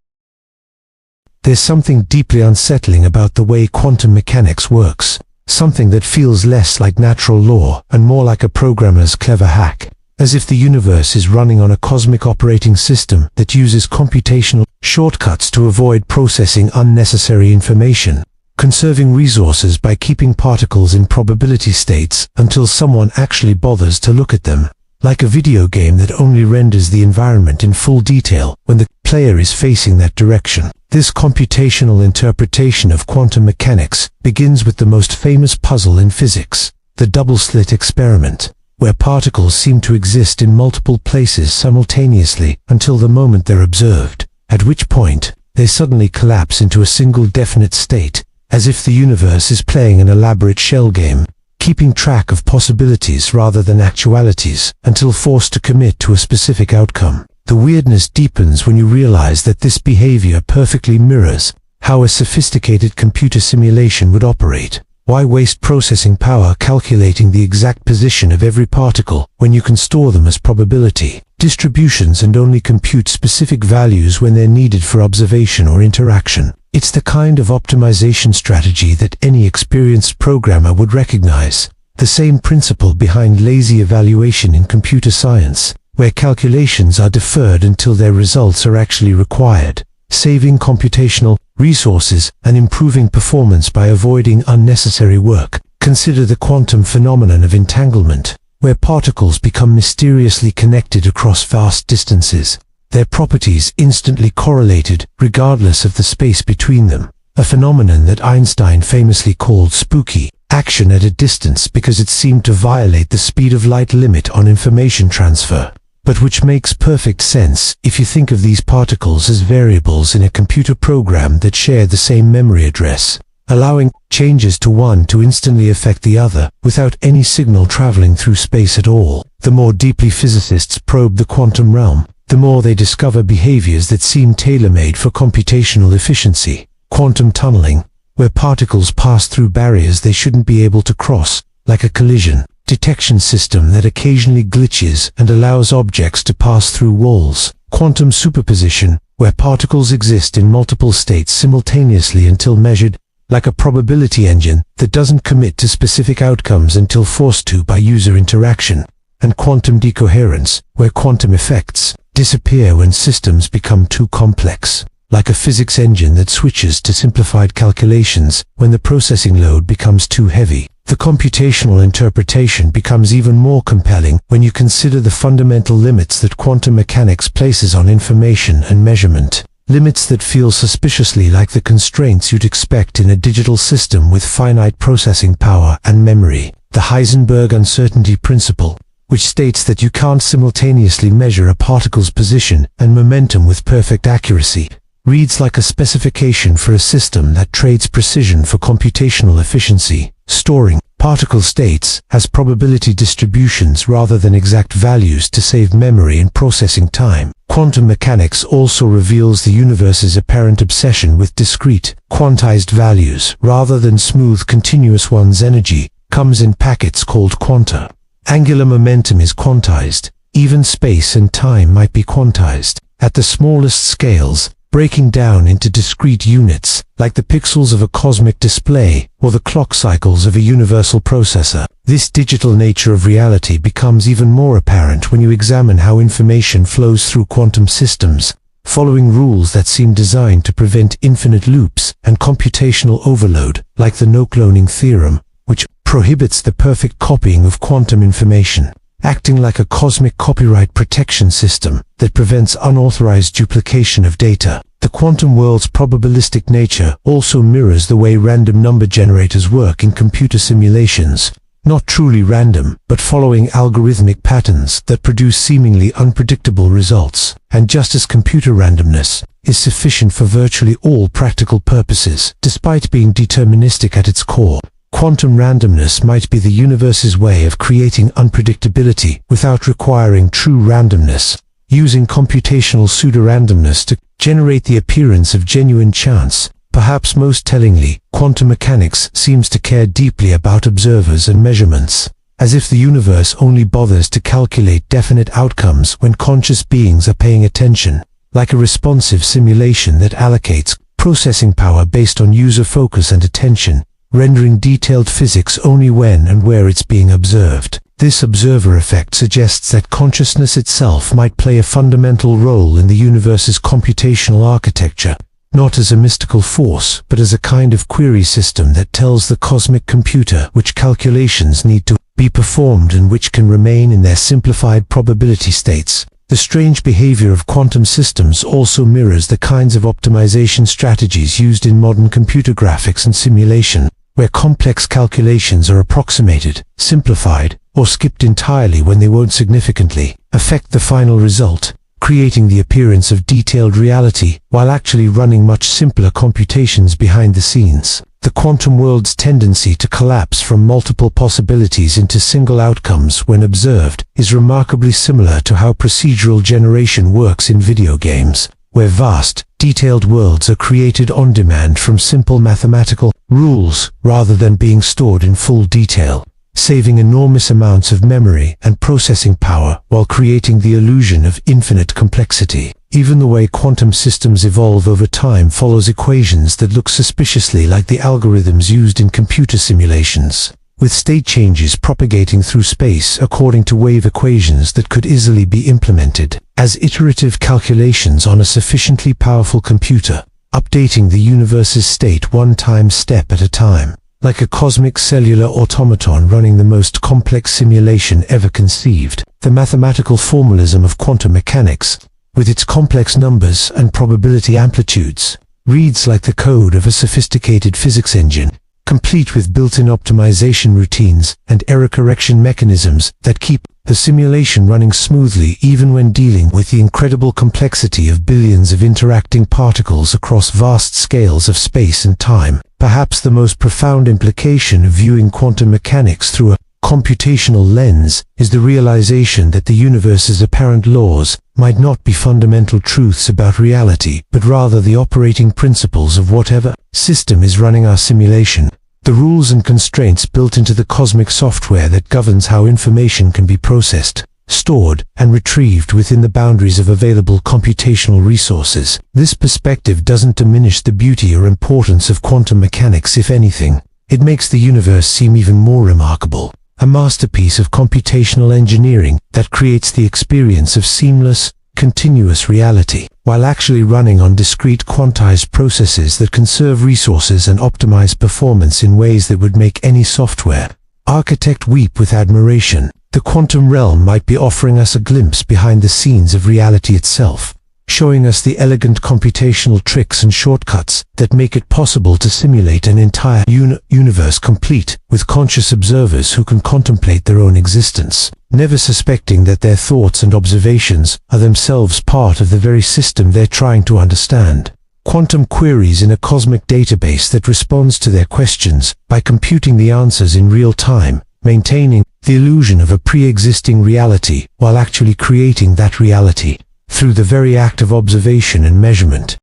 There's something deeply unsettling about the way quantum mechanics works, something that feels less like natural law and more like a programmer's clever hack, as if the universe is running on a cosmic operating system that uses computational shortcuts to avoid processing unnecessary information, conserving resources by keeping particles in probability states until someone actually bothers to look at them, like a video game that only renders the environment in full detail when the player is facing that direction. This computational interpretation of quantum mechanics begins with the most famous puzzle in physics, the double-slit experiment, where particles seem to exist in multiple places simultaneously until the moment they're observed, at which point they suddenly collapse into a single definite state, as if the universe is playing an elaborate shell game, keeping track of possibilities rather than actualities until forced to commit to a specific outcome. The weirdness deepens when you realize that this behavior perfectly mirrors how a sophisticated computer simulation would operate. Why waste processing power calculating the exact position of every particle when you can store them as probability distributions and only compute specific values when they're needed for observation or interaction? It's the kind of optimization strategy that any experienced programmer would recognize. The same principle behind lazy evaluation in computer science, where calculations are deferred until their results are actually required, saving computational resources and improving performance by avoiding unnecessary work. Consider the quantum phenomenon of entanglement, where particles become mysteriously connected across vast distances, their properties instantly correlated regardless of the space between them, a phenomenon that Einstein famously called spooky action at a distance because it seemed to violate the speed of light limit on information transfer, but which makes perfect sense if you think of these particles as variables in a computer program that share the same memory address, allowing changes to one to instantly affect the other without any signal traveling through space at all. The more deeply physicists probe the quantum realm, the more they discover behaviors that seem tailor-made for computational efficiency. Quantum tunneling, where particles pass through barriers they shouldn't be able to cross, like a collision detection system that occasionally glitches and allows objects to pass through walls. Quantum superposition, where particles exist in multiple states simultaneously until measured, like a probability engine that doesn't commit to specific outcomes until forced to by user interaction. And quantum decoherence, where quantum effects disappear when systems become too complex, like a physics engine that switches to simplified calculations when the processing load becomes too heavy. The computational interpretation becomes even more compelling when you consider the fundamental limits that quantum mechanics places on information and measurement, limits that feel suspiciously like the constraints you'd expect in a digital system with finite processing power and memory. The Heisenberg uncertainty principle, which states that you can't simultaneously measure a particle's position and momentum with perfect accuracy, reads like a specification for a system that trades precision for computational efficiency, storing particle states as probability distributions rather than exact values to save memory and processing time. Quantum mechanics also reveals the universe's apparent obsession with discrete, quantized values rather than smooth continuous ones. Energy comes in packets called quanta. Angular momentum is quantized. Even space and time might be quantized at the smallest scales, breaking down into discrete units, like the pixels of a cosmic display or the clock cycles of a universal processor. This digital nature of reality becomes even more apparent when you examine how information flows through quantum systems, following rules that seem designed to prevent infinite loops and computational overload, like the no-cloning theorem, which prohibits the perfect copying of quantum information, acting like a cosmic copyright protection system that prevents unauthorized duplication of data. The quantum world's probabilistic nature also mirrors the way random number generators work in computer simulations, not truly random, but following algorithmic patterns that produce seemingly unpredictable results. And just as computer randomness is sufficient for virtually all practical purposes, despite being deterministic at its core. Quantum randomness might be the universe's way of creating unpredictability without requiring true randomness, using computational pseudorandomness to generate the appearance of genuine chance. Perhaps most tellingly, quantum mechanics seems to care deeply about observers and measurements, as if the universe only bothers to calculate definite outcomes when conscious beings are paying attention, like a responsive simulation that allocates processing power based on user focus and attention, rendering detailed physics only when and where it's being observed. This observer effect suggests that consciousness itself might play a fundamental role in the universe's computational architecture, not as a mystical force, but as a kind of query system that tells the cosmic computer which calculations need to be performed and which can remain in their simplified probability states. The strange behavior of quantum systems also mirrors the kinds of optimization strategies used in modern computer graphics and simulation, where complex calculations are approximated, simplified, or skipped entirely when they won't significantly affect the final result, creating the appearance of detailed reality while actually running much simpler computations behind the scenes. The quantum world's tendency to collapse from multiple possibilities into single outcomes when observed is remarkably similar to how procedural generation works in video games, where vast, detailed worlds are created on demand from simple mathematical rules rather than being stored in full detail, saving enormous amounts of memory and processing power while creating the illusion of infinite complexity. Even the way quantum systems evolve over time follows equations that look suspiciously like the algorithms used in computer simulations, with state changes propagating through space according to wave equations that could easily be implemented as iterative calculations on a sufficiently powerful computer, updating the universe's state one time step at a time. Like a cosmic cellular automaton running the most complex simulation ever conceived, the mathematical formalism of quantum mechanics, with its complex numbers and probability amplitudes, reads like the code of a sophisticated physics engine, complete with built-in optimization routines and error correction mechanisms that keep the simulation running smoothly even when dealing with the incredible complexity of billions of interacting particles across vast scales of space and time. Perhaps the most profound implication of viewing quantum mechanics through a computational lens is the realization that the universe's apparent laws might not be fundamental truths about reality, but rather the operating principles of whatever system is running our simulation. The rules and constraints built into the cosmic software that governs how information can be processed, stored, and retrieved within the boundaries of available computational resources. This perspective doesn't diminish the beauty or importance of quantum mechanics. If anything, it makes the universe seem even more remarkable, a masterpiece of computational engineering that creates the experience of seamless, continuous reality, while actually running on discrete quantized processes that conserve resources and optimize performance in ways that would make any software architect weep with admiration. The quantum realm might be offering us a glimpse behind the scenes of reality itself, showing us the elegant computational tricks and shortcuts that make it possible to simulate an entire universe complete with conscious observers who can contemplate their own existence, never suspecting that their thoughts and observations are themselves part of the very system they're trying to understand. Quantum queries in a cosmic database that responds to their questions by computing the answers in real time, maintaining the illusion of a pre-existing reality while actually creating that reality through the very act of observation and measurement.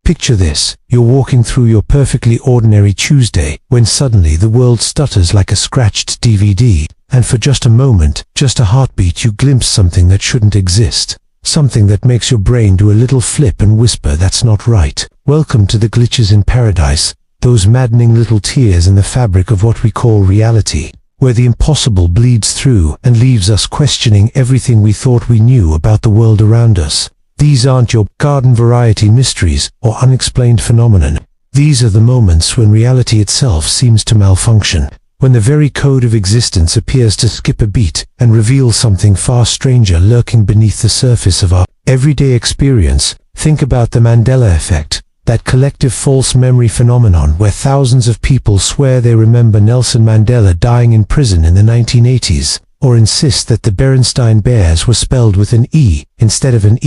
Picture this: you're walking through your perfectly ordinary Tuesday when suddenly the world stutters like a scratched DVD, and for just a moment, just a heartbeat, you glimpse something that shouldn't exist. Something that makes your brain do a little flip and whisper, "That's not right." Welcome to the glitches in paradise, those maddening little tears in the fabric of what we call reality, where the impossible bleeds through and leaves us questioning everything we thought we knew about the world around us. These aren't your garden variety mysteries or unexplained phenomenon. These are the moments when reality itself seems to malfunction, when the very code of existence appears to skip a beat and reveal something far stranger lurking beneath the surface of our everyday experience. Think about the Mandela effect, that collective false memory phenomenon where thousands of people swear they remember Nelson Mandela dying in prison in the 1980s, or insist that the Berenstain Bears were spelled with an E instead of an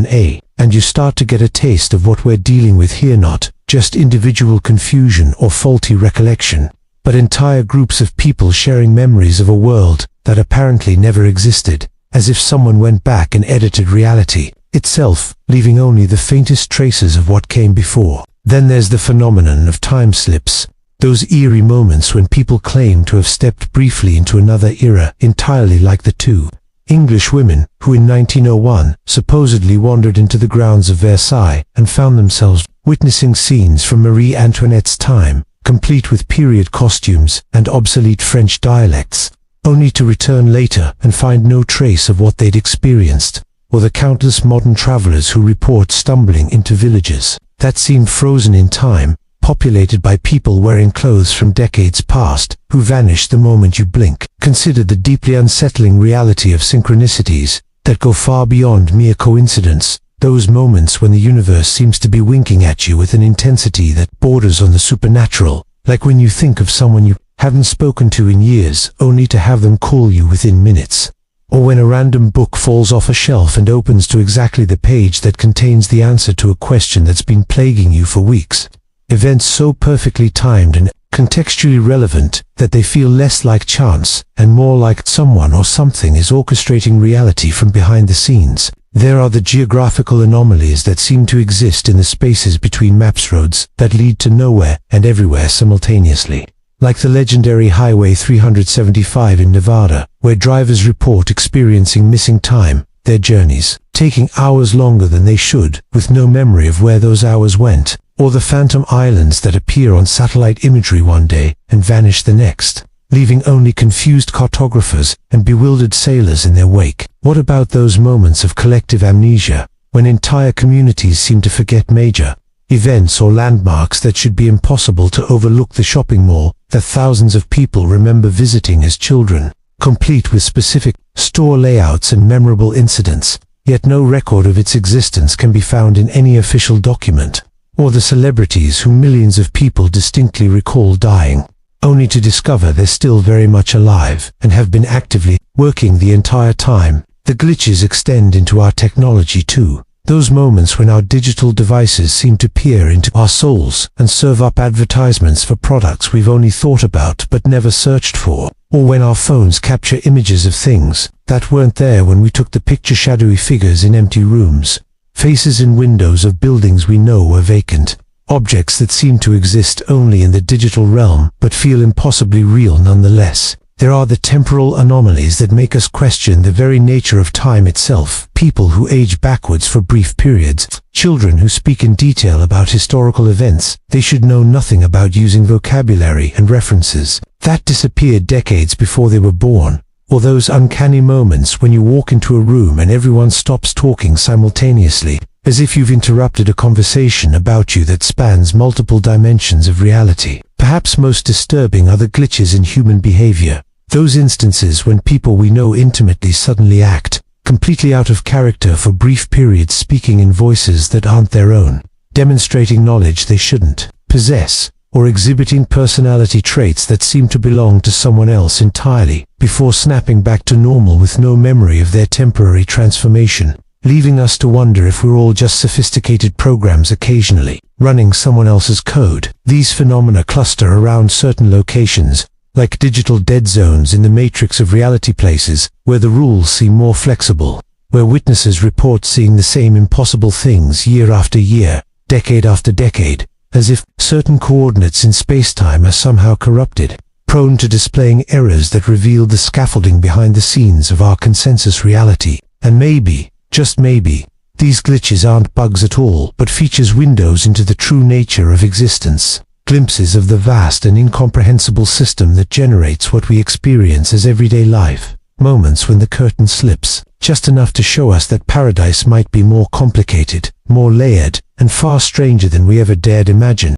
A, and you start to get a taste of what we're dealing with here, not just individual confusion or faulty recollection, but entire groups of people sharing memories of a world that apparently never existed, as if someone went back and edited reality itself, leaving only the faintest traces of what came before. Then there's the phenomenon of time slips, those eerie moments when people claim to have stepped briefly into another era entirely like the two English women who in 1901 supposedly wandered into the grounds of Versailles and found themselves witnessing scenes from Marie Antoinette's time, complete with period costumes and obsolete French dialects, only to return later and find no trace of what they'd experienced, or the countless modern travelers who report stumbling into villages that seem frozen in time, populated by people wearing clothes from decades past, who vanish the moment you blink. Consider the deeply unsettling reality of synchronicities that go far beyond mere coincidence, those moments when the universe seems to be winking at you with an intensity that borders on the supernatural, like when you think of someone you haven't spoken to in years, only to have them call you within minutes. Or when a random book falls off a shelf and opens to exactly the page that contains the answer to a question that's been plaguing you for weeks. Events so perfectly timed and contextually relevant that they feel less like chance and more like someone or something is orchestrating reality from behind the scenes. There are the geographical anomalies that seem to exist in the spaces between maps, roads that lead to nowhere and everywhere simultaneously. Like the legendary Highway 375 in Nevada, where drivers report experiencing missing time, their journeys taking hours longer than they should, with no memory of where those hours went, or the phantom islands that appear on satellite imagery one day and vanish the next, leaving only confused cartographers and bewildered sailors in their wake. What about those moments of collective amnesia, when entire communities seem to forget major events or landmarks that should be impossible to overlook, the shopping mall that thousands of people remember visiting as children, complete with specific store layouts and memorable incidents, yet no record of its existence can be found in any official document, or the celebrities who millions of people distinctly recall dying, only to discover they're still very much alive and have been actively working the entire time. The glitches extend into our technology too. Those moments when our digital devices seem to peer into our souls and serve up advertisements for products we've only thought about but never searched for, or when our phones capture images of things that weren't there when we took the picture, shadowy figures in empty rooms, faces in windows of buildings we know were vacant, objects that seem to exist only in the digital realm but feel impossibly real nonetheless. There are the temporal anomalies that make us question the very nature of time itself, people who age backwards for brief periods, children who speak in detail about historical events they should know nothing about, using vocabulary and references that disappeared decades before they were born, or those uncanny moments when you walk into a room and everyone stops talking simultaneously, as if you've interrupted a conversation about you that spans multiple dimensions of reality. Perhaps most disturbing are the glitches in human behavior. Those instances when people we know intimately suddenly act completely out of character for brief periods, speaking in voices that aren't their own, demonstrating knowledge they shouldn't possess, or exhibiting personality traits that seem to belong to someone else entirely, before snapping back to normal with no memory of their temporary transformation, leaving us to wonder if we're all just sophisticated programs occasionally running someone else's code. These phenomena cluster around certain locations, like digital dead zones in the matrix of reality, places where the rules seem more flexible, where witnesses report seeing the same impossible things year after year, decade after decade, as if certain coordinates in space-time are somehow corrupted, prone to displaying errors that reveal the scaffolding behind the scenes of our consensus reality. And maybe, just maybe, these glitches aren't bugs at all, but features, windows into the true nature of existence, glimpses of the vast and incomprehensible system that generates what we experience as everyday life, moments when the curtain slips, just enough to show us that paradise might be more complicated, more layered, and far stranger than we ever dared imagine.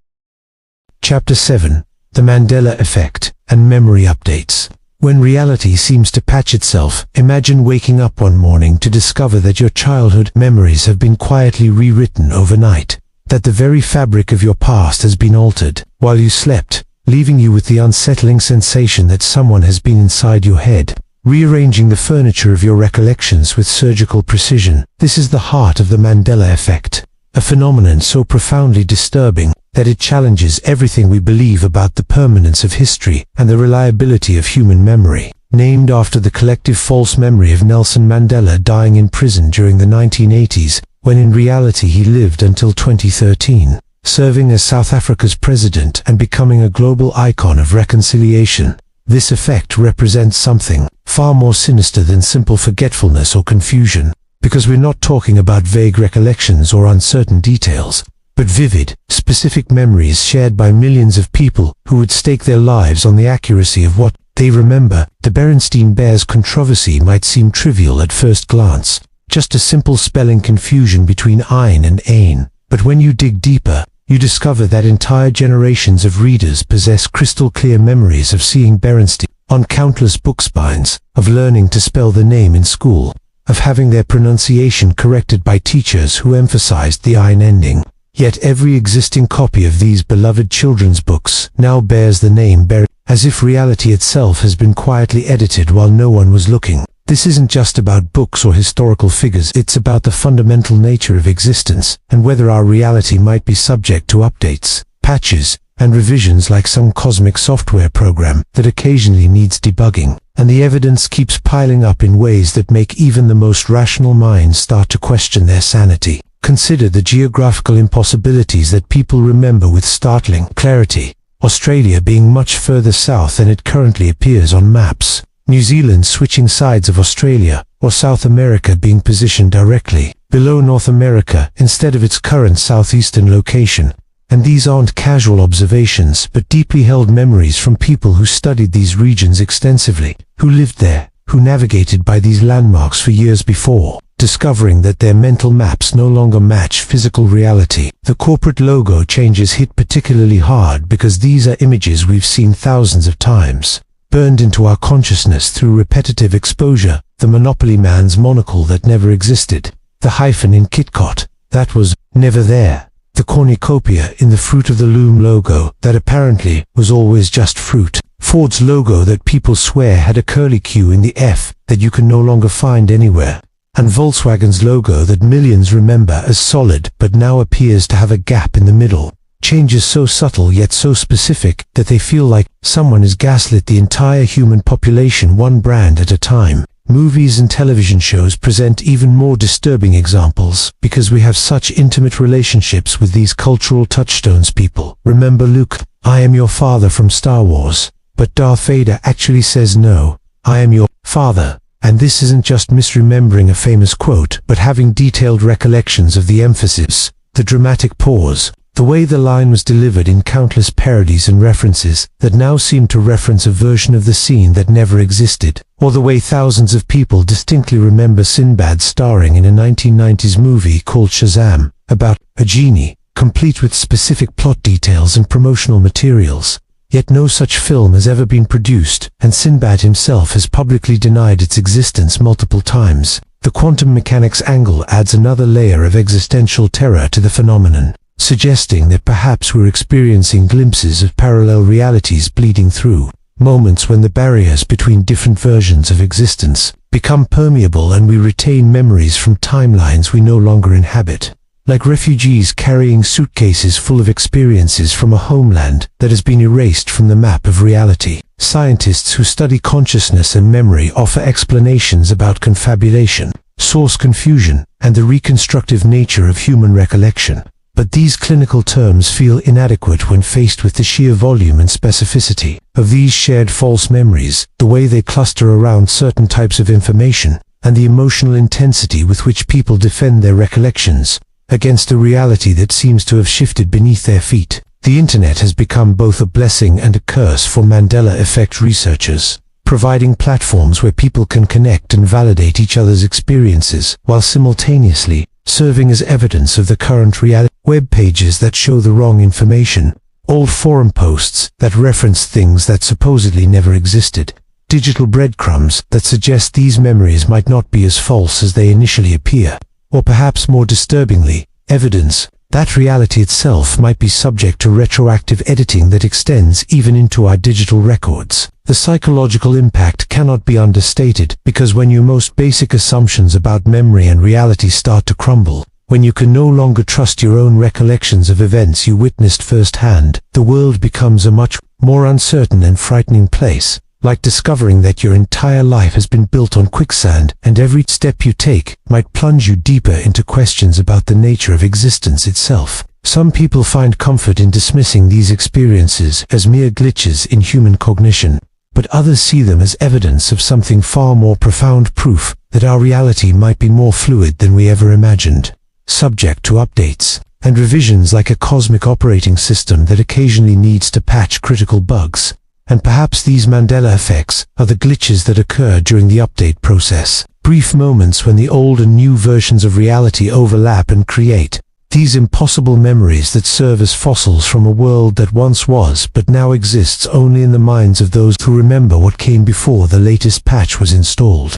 Chapter 7. The Mandela Effect and Memory Updates. When reality seems to patch itself, imagine waking up one morning to discover that your childhood memories have been quietly rewritten overnight, that the very fabric of your past has been altered while you slept, leaving you with the unsettling sensation that someone has been inside your head, rearranging the furniture of your recollections with surgical precision. This is the heart of the Mandela effect, a phenomenon so profoundly disturbing that it challenges everything we believe about the permanence of history and the reliability of human memory. Named after the collective false memory of Nelson Mandela dying in prison during the 1980s, when in reality he lived until 2013, serving as South Africa's president and becoming a global icon of reconciliation. This effect represents something far more sinister than simple forgetfulness or confusion, because we're not talking about vague recollections or uncertain details, but vivid, specific memories shared by millions of people who would stake their lives on the accuracy of what they remember. The Berenstain Bears controversy might seem trivial at first glance, just a simple spelling confusion between ein and ain, but when you dig deeper, you discover that entire generations of readers possess crystal clear memories of seeing Berenstain on countless bookspines, of learning to spell the name in school, of having their pronunciation corrected by teachers who emphasized the ein ending. Yet every existing copy of these beloved children's books now bears the name Berenstain, as if reality itself has been quietly edited while no one was looking. This isn't just about books or historical figures, it's about the fundamental nature of existence, and whether our reality might be subject to updates, patches, and revisions like some cosmic software program that occasionally needs debugging. And the evidence keeps piling up in ways that make even the most rational minds start to question their sanity. Consider the geographical impossibilities that people remember with startling clarity. Australia being much further south than it currently appears on maps, New Zealand switching sides of Australia, or South America being positioned directly below North America instead of its current southeastern location. And these aren't casual observations, but deeply held memories from people who studied these regions extensively, who lived there, who navigated by these landmarks for years before, discovering that their mental maps no longer match physical reality. The corporate logo changes hit particularly hard because these are images we've seen thousands of times, burned into our consciousness through repetitive exposure. The Monopoly man's monocle that never existed, the hyphen in KitKat that was never there, the cornucopia in the Fruit of the Loom logo that apparently was always just fruit, Ford's logo that people swear had a curly Q in the F that you can no longer find anywhere, and Volkswagen's logo that millions remember as solid but now appears to have a gap in the middle. Changes so subtle yet so specific that they feel like someone has gaslit the entire human population one brand at a time. Movies and television shows present even more disturbing examples because we have such intimate relationships with these cultural touchstones. People remember Luke, I am your father from Star Wars, but Darth Vader actually says no, I am your father. And this isn't just misremembering a famous quote, but having detailed recollections of the emphasis, the dramatic pause, the way the line was delivered in countless parodies and references that now seem to reference a version of the scene that never existed, or the way thousands of people distinctly remember Sinbad starring in a 1990s movie called Shazam, about a genie, complete with specific plot details and promotional materials. Yet no such film has ever been produced, and Sinbad himself has publicly denied its existence multiple times. The quantum mechanics angle adds another layer of existential terror to the phenomenon, suggesting that perhaps we're experiencing glimpses of parallel realities bleeding through, moments when the barriers between different versions of existence become permeable and we retain memories from timelines we no longer inhabit. Like refugees carrying suitcases full of experiences from a homeland that has been erased from the map of reality. Scientists who study consciousness and memory offer explanations about confabulation, source confusion, and the reconstructive nature of human recollection. But these clinical terms feel inadequate when faced with the sheer volume and specificity of these shared false memories, the way they cluster around certain types of information, and the emotional intensity with which people defend their recollections against a reality that seems to have shifted beneath their feet. The internet has become both a blessing and a curse for Mandela effect researchers, providing platforms where people can connect and validate each other's experiences while simultaneously serving as evidence of the current reality. Web pages that show the wrong information, old forum posts that reference things that supposedly never existed, digital breadcrumbs that suggest these memories might not be as false as they initially appear, or perhaps more disturbingly, evidence that reality itself might be subject to retroactive editing that extends even into our digital records. The psychological impact cannot be understated, because when your most basic assumptions about memory and reality start to crumble, when you can no longer trust your own recollections of events you witnessed firsthand, the world becomes a much more uncertain and frightening place, like discovering that your entire life has been built on quicksand, and every step you take might plunge you deeper into questions about the nature of existence itself. Some people find comfort in dismissing these experiences as mere glitches in human cognition, but others see them as evidence of something far more profound, proof that our reality might be more fluid than we ever imagined, subject to updates and revisions like a cosmic operating system that occasionally needs to patch critical bugs. And perhaps these Mandela effects are the glitches that occur during the update process, brief moments when the old and new versions of reality overlap and create these impossible memories that serve as fossils from a world that once was but now exists only in the minds of those who remember what came before the latest patch was installed.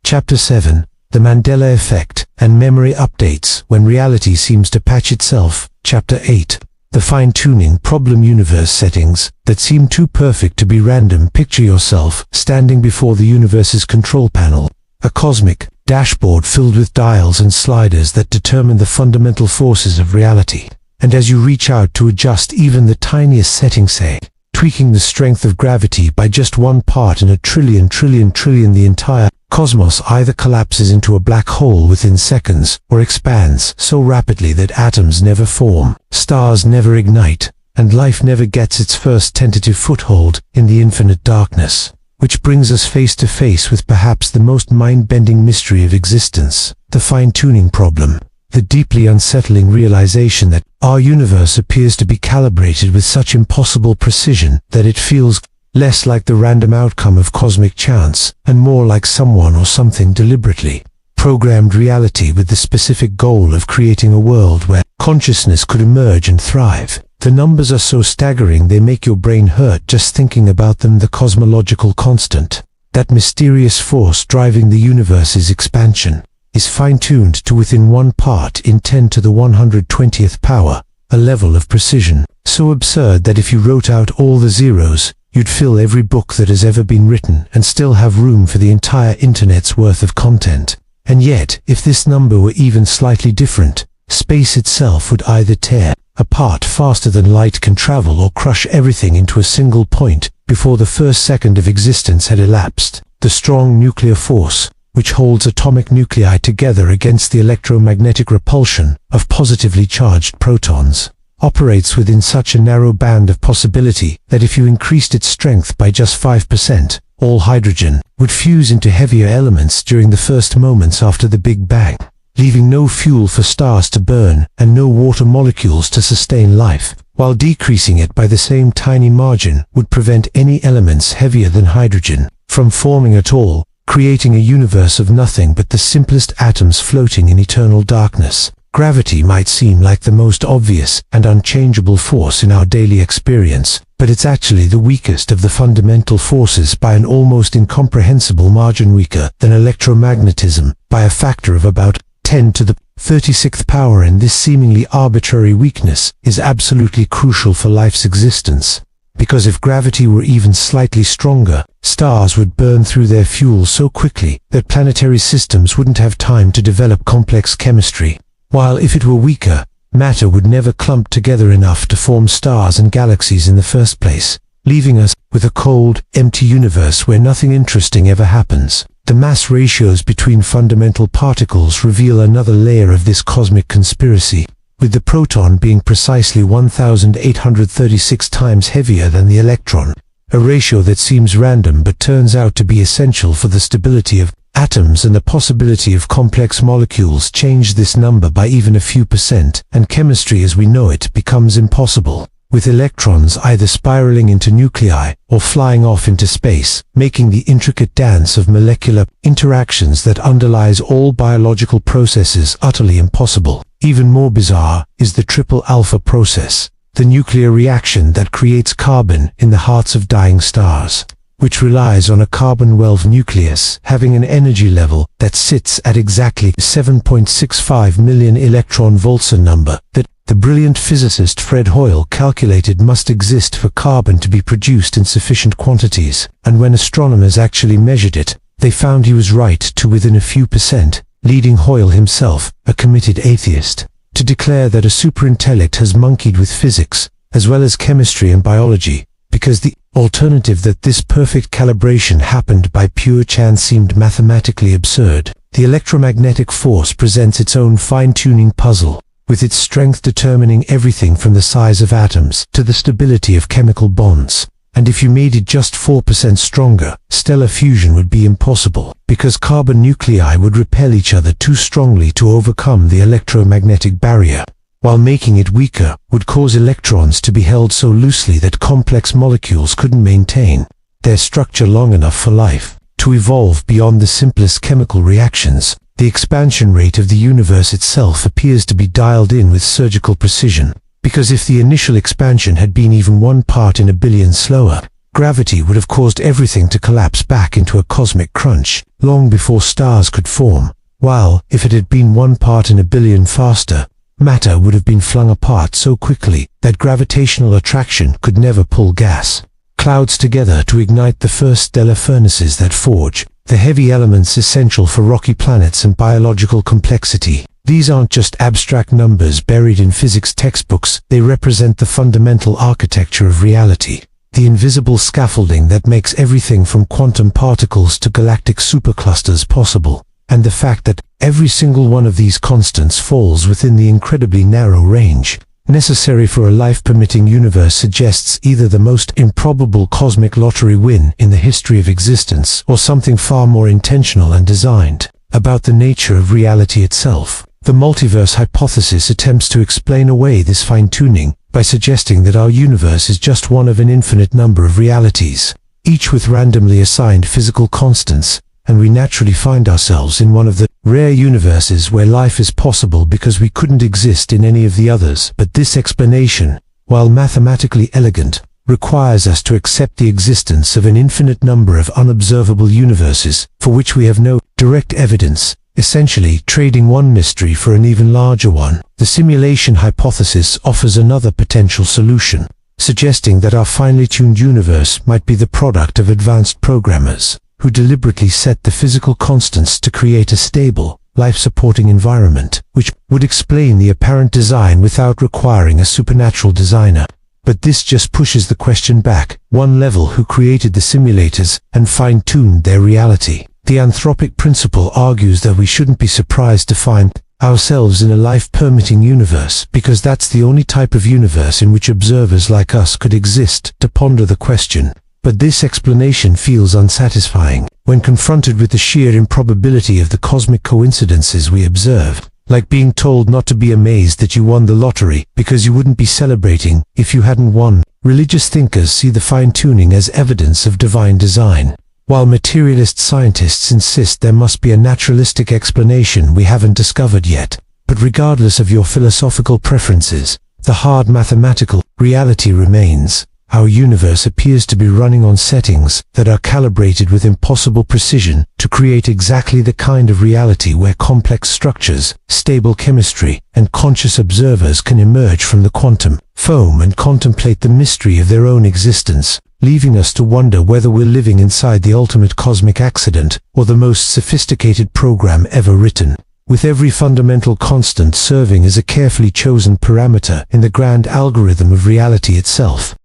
Chapter 7: The Mandela Effect and Memory Updates When Reality Seems to Patch Itself. Chapter 8: The fine-tuning problem universe settings that seem too perfect to be random. Picture yourself standing before the universe's control panel, a cosmic dashboard filled with dials and sliders that determine the fundamental forces of reality. And as you reach out to adjust even the tiniest setting, say, tweaking the strength of gravity by just 1 part in a trillion, the entire cosmos either collapses into a black hole within seconds, or expands so rapidly that atoms never form, stars never ignite, and life never gets its first tentative foothold in the infinite darkness. Which brings us face to face with perhaps the most mind-bending mystery of existence, the fine-tuning problem. The deeply unsettling realization that our universe appears to be calibrated with such impossible precision that it feels less like the random outcome of cosmic chance, and more like someone or something deliberately programmed reality with the specific goal of creating a world where consciousness could emerge and thrive. The numbers are so staggering they make your brain hurt just thinking about them. The cosmological constant, that mysterious force driving the universe's expansion, is fine-tuned to within 1 part in 10 to the 120th power, a level of precision so absurd that if you wrote out all the zeros, you'd fill every book that has ever been written and still have room for the entire internet's worth of content. And yet, if this number were even slightly different, space itself would either tear apart faster than light can travel or crush everything into a single point before the first second of existence had elapsed. The strong nuclear force, which holds atomic nuclei together against the electromagnetic repulsion of positively charged protons, operates within such a narrow band of possibility that if you increased its strength by just 5%, all hydrogen would fuse into heavier elements during the first moments after the Big Bang, leaving no fuel for stars to burn and no water molecules to sustain life, while decreasing it by the same tiny margin would prevent any elements heavier than hydrogen from forming at all, creating a universe of nothing but the simplest atoms floating in eternal darkness. Gravity might seem like the most obvious and unchangeable force in our daily experience, but it's actually the weakest of the fundamental forces by an almost incomprehensible margin, weaker than electromagnetism by a factor of about 10 to the 36th power, and this seemingly arbitrary weakness is absolutely crucial for life's existence. Because if gravity were even slightly stronger, stars would burn through their fuel so quickly that planetary systems wouldn't have time to develop complex chemistry. While if it were weaker, matter would never clump together enough to form stars and galaxies in the first place, leaving us with a cold, empty universe where nothing interesting ever happens. The mass ratios between fundamental particles reveal another layer of this cosmic conspiracy, with the proton being precisely 1,836 times heavier than the electron, a ratio that seems random but turns out to be essential for the stability of atoms, and the possibility of complex molecules change this number by even a few percent, and chemistry as we know it becomes impossible, with electrons either spiraling into nuclei or flying off into space, making the intricate dance of molecular interactions that underlies all biological processes utterly impossible. Even more bizarre is the triple alpha process, the nuclear reaction that creates carbon in the hearts of dying stars. which relies on a carbon-12 nucleus having an energy level that sits at exactly 7.65 million electron volts, a number that the brilliant physicist Fred Hoyle calculated must exist for carbon to be produced in sufficient quantities, and when astronomers actually measured it, they found he was right to within a few percent, leading Hoyle himself, a committed atheist, to declare that a superintellect has monkeyed with physics, as well as chemistry and biology, because the alternative that this perfect calibration happened by pure chance seemed mathematically absurd. The electromagnetic force presents its own fine-tuning puzzle, with its strength determining everything from the size of atoms to the stability of chemical bonds. And if you made it just 4% stronger, stellar fusion would be impossible, because carbon nuclei would repel each other too strongly to overcome the electromagnetic barrier, while making it weaker would cause electrons to be held so loosely that complex molecules couldn't maintain their structure long enough for life to evolve beyond the simplest chemical reactions. The expansion rate of the universe itself appears to be dialed in with surgical precision, because if the initial expansion had been even 1 part in a billion slower, gravity would have caused everything to collapse back into a cosmic crunch long before stars could form, while, if it had been 1 part in a billion faster, matter would have been flung apart so quickly that gravitational attraction could never pull gas clouds together to ignite the first stellar furnaces that forge the heavy elements essential for rocky planets and biological complexity. These aren't just abstract numbers buried in physics textbooks, they represent the fundamental architecture of reality, the invisible scaffolding that makes everything from quantum particles to galactic superclusters possible, and the fact that every single one of these constants falls within the incredibly narrow range necessary for a life-permitting universe suggests either the most improbable cosmic lottery win in the history of existence or something far more intentional and designed about the nature of reality itself. The multiverse hypothesis attempts to explain away this fine-tuning by suggesting that our universe is just one of an infinite number of realities, each with randomly assigned physical constants, and we naturally find ourselves in one of the rare universes where life is possible because we couldn't exist in any of the others. But this explanation, while mathematically elegant, requires us to accept the existence of an infinite number of unobservable universes for which we have no direct evidence, essentially trading one mystery for an even larger one. The simulation hypothesis offers another potential solution, suggesting that our finely tuned universe might be the product of advanced programmers who deliberately set the physical constants to create a stable, life-supporting environment, which would explain the apparent design without requiring a supernatural designer. But this just pushes the question back one level: who created the simulators and fine-tuned their reality? The anthropic principle argues that we shouldn't be surprised to find ourselves in a life-permitting universe, because that's the only type of universe in which observers like us could exist to ponder the question. But this explanation feels unsatisfying when confronted with the sheer improbability of the cosmic coincidences we observe, like being told not to be amazed that you won the lottery because you wouldn't be celebrating if you hadn't won. Religious thinkers see the fine-tuning as evidence of divine design, while materialist scientists insist there must be a naturalistic explanation we haven't discovered yet. But regardless of your philosophical preferences, the hard mathematical reality remains. Our universe appears to be running on settings that are calibrated with impossible precision to create exactly the kind of reality where complex structures, stable chemistry, and conscious observers can emerge from the quantum foam and contemplate the mystery of their own existence, leaving us to wonder whether we're living inside the ultimate cosmic accident or the most sophisticated program ever written, with every fundamental constant serving as a carefully chosen parameter in the grand algorithm of reality itself.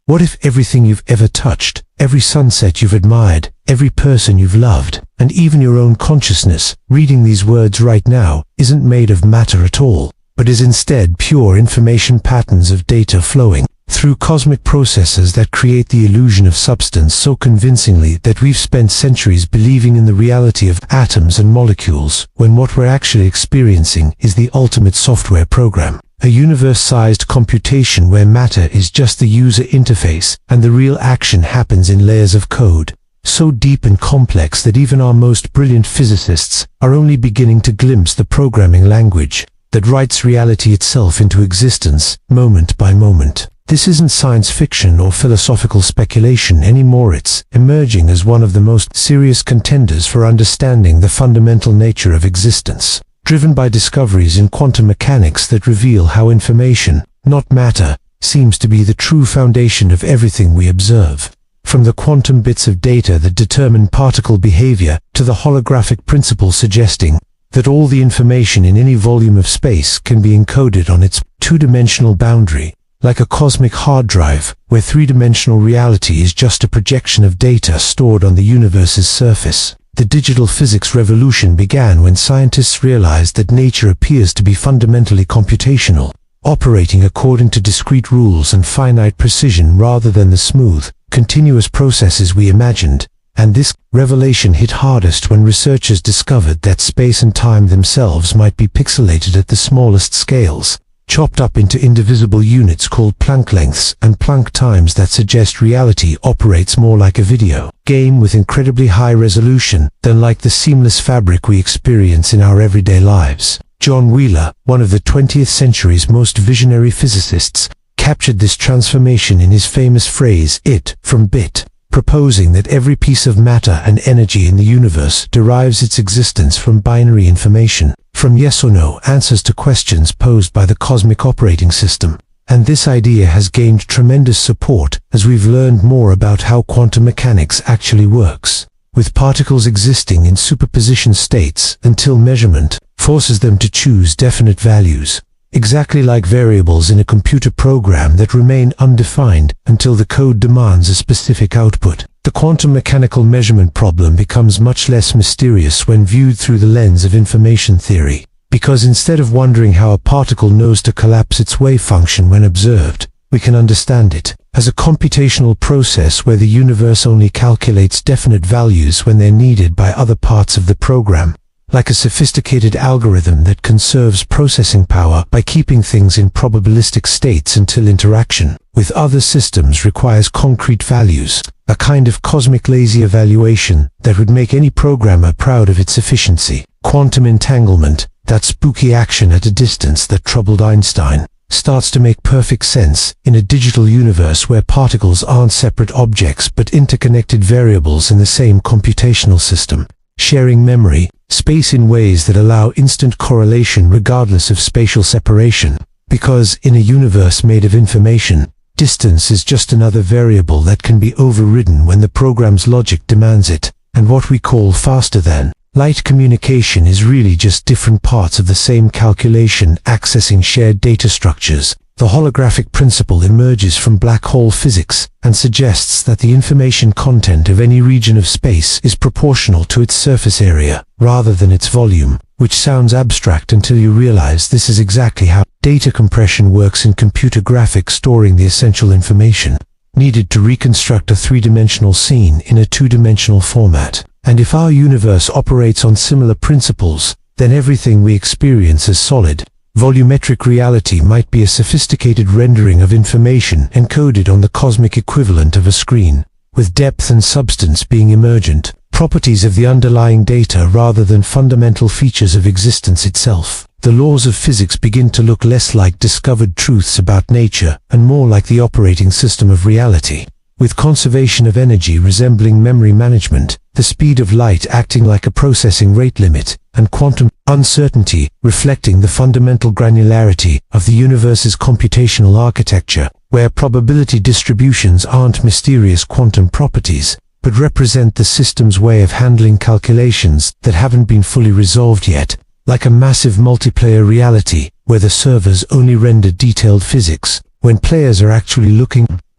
What if everything you've ever touched, every sunset you've admired, every person you've loved, and even your own consciousness, reading these words right now, isn't made of matter at all, but is instead pure information patterns of data flowing through cosmic processes that create the illusion of substance so convincingly that we've spent centuries believing in the reality of atoms and molecules, when what we're actually experiencing is the ultimate software program? A universe-sized computation where matter is just the user interface and the real action happens in layers of code, so deep and complex that even our most brilliant physicists are only beginning to glimpse the programming language that writes reality itself into existence, moment by moment. This isn't science fiction or philosophical speculation anymore. It's emerging as one of the most serious contenders for understanding the fundamental nature of existence, driven by discoveries in quantum mechanics that reveal how information, not matter, seems to be the true foundation of everything we observe. From the quantum bits of data that determine particle behavior to the holographic principle suggesting that all the information in any volume of space can be encoded on its two-dimensional boundary, like a cosmic hard drive, where three-dimensional reality is just a projection of data stored on the universe's surface. The digital physics revolution began when scientists realized that nature appears to be fundamentally computational, operating according to discrete rules and finite precision rather than the smooth, continuous processes we imagined. And this revelation hit hardest when researchers discovered that space and time themselves might be pixelated at the smallest scales, chopped up into indivisible units called Planck lengths and Planck times that suggest reality operates more like a video game with incredibly high resolution than like the seamless fabric we experience in our everyday lives. John Wheeler, one of the 20th century's most visionary physicists, captured this transformation in his famous phrase, "it from bit," proposing that every piece of matter and energy in the universe derives its existence from binary information, from yes or no answers to questions posed by the cosmic operating system. And this idea has gained tremendous support as we've learned more about how quantum mechanics actually works, with particles existing in superposition states until measurement forces them to choose definite values, exactly like variables in a computer program that remain undefined until the code demands a specific output. The quantum mechanical measurement problem becomes much less mysterious when viewed through the lens of information theory, because instead of wondering how a particle knows to collapse its wave function when observed, we can understand it as a computational process where the universe only calculates definite values when they're needed by other parts of the program, like a sophisticated algorithm that conserves processing power by keeping things in probabilistic states until interaction with other systems requires concrete values, a kind of cosmic lazy evaluation that would make any programmer proud of its efficiency. Quantum entanglement, that spooky action at a distance that troubled Einstein, starts to make perfect sense in a digital universe where particles aren't separate objects but interconnected variables in the same computational system, sharing memory, space in ways that allow instant correlation regardless of spatial separation. Because in a universe made of information, distance is just another variable that can be overridden when the program's logic demands it, and what we call faster than light communication is really just different parts of the same calculation accessing shared data structures. The holographic principle emerges from black hole physics and suggests that the information content of any region of space is proportional to its surface area, rather than its volume, which sounds abstract until you realize this is exactly how data compression works in computer graphics, storing the essential information needed to reconstruct a three-dimensional scene in a two-dimensional format. And if our universe operates on similar principles, then everything we experience as solid, volumetric reality might be a sophisticated rendering of information encoded on the cosmic equivalent of a screen, with depth and substance being emergent, properties of the underlying data rather than fundamental features of existence itself. The laws of physics begin to look less like discovered truths about nature and more like the operating system of reality, with conservation of energy resembling memory management, the speed of light acting like a processing rate limit, and quantum uncertainty reflecting the fundamental granularity of the universe's computational architecture, where probability distributions aren't mysterious quantum properties, but represent the system's way of handling calculations that haven't been fully resolved yet, like a massive multiplayer reality where the servers only render detailed physics, when players are actually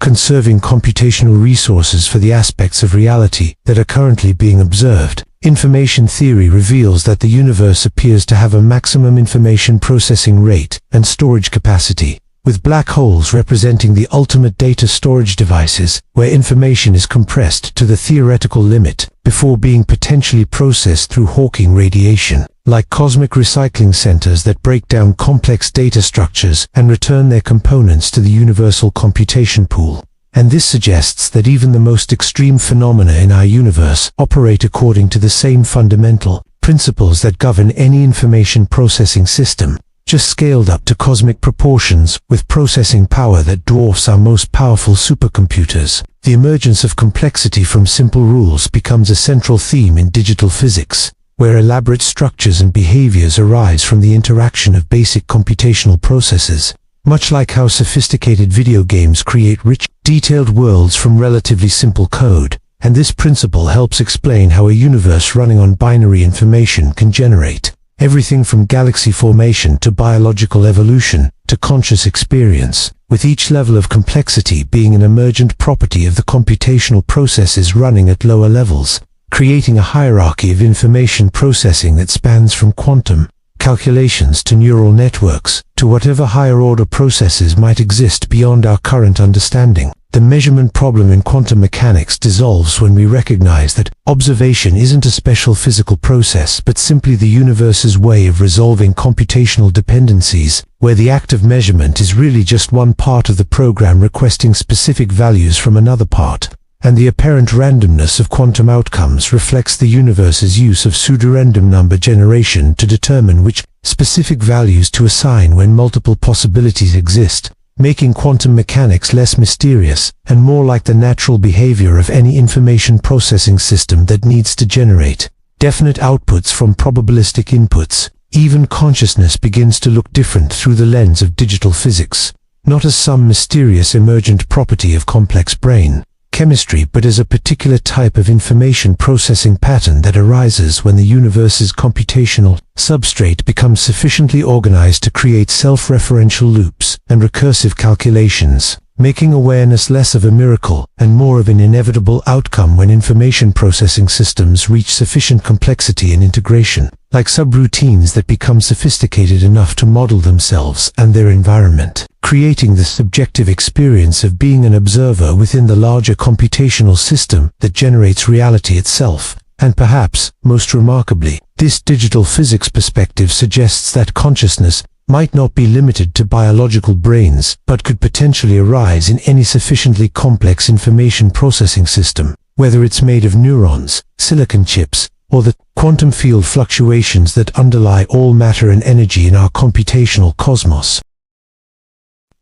conserving computational resources for the aspects of reality that are currently being observed. Information theory reveals that the universe appears to have a maximum information processing rate and storage capacity, with black holes representing the ultimate data storage devices, where information is compressed to the theoretical limit before being potentially processed through Hawking radiation, like cosmic recycling centers that break down complex data structures and return their components to the universal computation pool. And this suggests that even the most extreme phenomena in our universe operate according to the same fundamental principles that govern any information processing system. just scaled up to cosmic proportions with processing power that dwarfs our most powerful supercomputers. The emergence of complexity from simple rules becomes a central theme in digital physics, where elaborate structures and behaviors arise from the interaction of basic computational processes. Much like how sophisticated video games create rich, detailed worlds from relatively simple code, and this principle helps explain how a universe running on binary information can generate everything from galaxy formation to biological evolution to conscious experience, with each level of complexity being an emergent property of the computational processes running at lower levels, creating a hierarchy of information processing that spans from quantum calculations to neural networks to whatever higher-order processes might exist beyond our current understanding. The measurement problem in quantum mechanics dissolves when we recognize that observation isn't a special physical process but simply the universe's way of resolving computational dependencies, where the act of measurement is really just one part of the program requesting specific values from another part, and the apparent randomness of quantum outcomes reflects the universe's use of pseudorandom number generation to determine which specific values to assign when multiple possibilities exist, making quantum mechanics less mysterious and more like the natural behavior of any information processing system that needs to generate definite outputs from probabilistic inputs. Even consciousness begins to look different through the lens of digital physics, not as some mysterious emergent property of complex brain chemistry, but as a particular type of information processing pattern that arises when the universe's computational substrate becomes sufficiently organized to create self-referential loops and recursive calculations, making awareness less of a miracle and more of an inevitable outcome when information processing systems reach sufficient complexity and integration, like subroutines that become sophisticated enough to model themselves and their environment, creating the subjective experience of being an observer within the larger computational system that generates reality itself. And perhaps, most remarkably, this digital physics perspective suggests that consciousness might not be limited to biological brains, but could potentially arise in any sufficiently complex information processing system, whether it's made of neurons, silicon chips, or the quantum field fluctuations that underlie all matter and energy in our computational cosmos.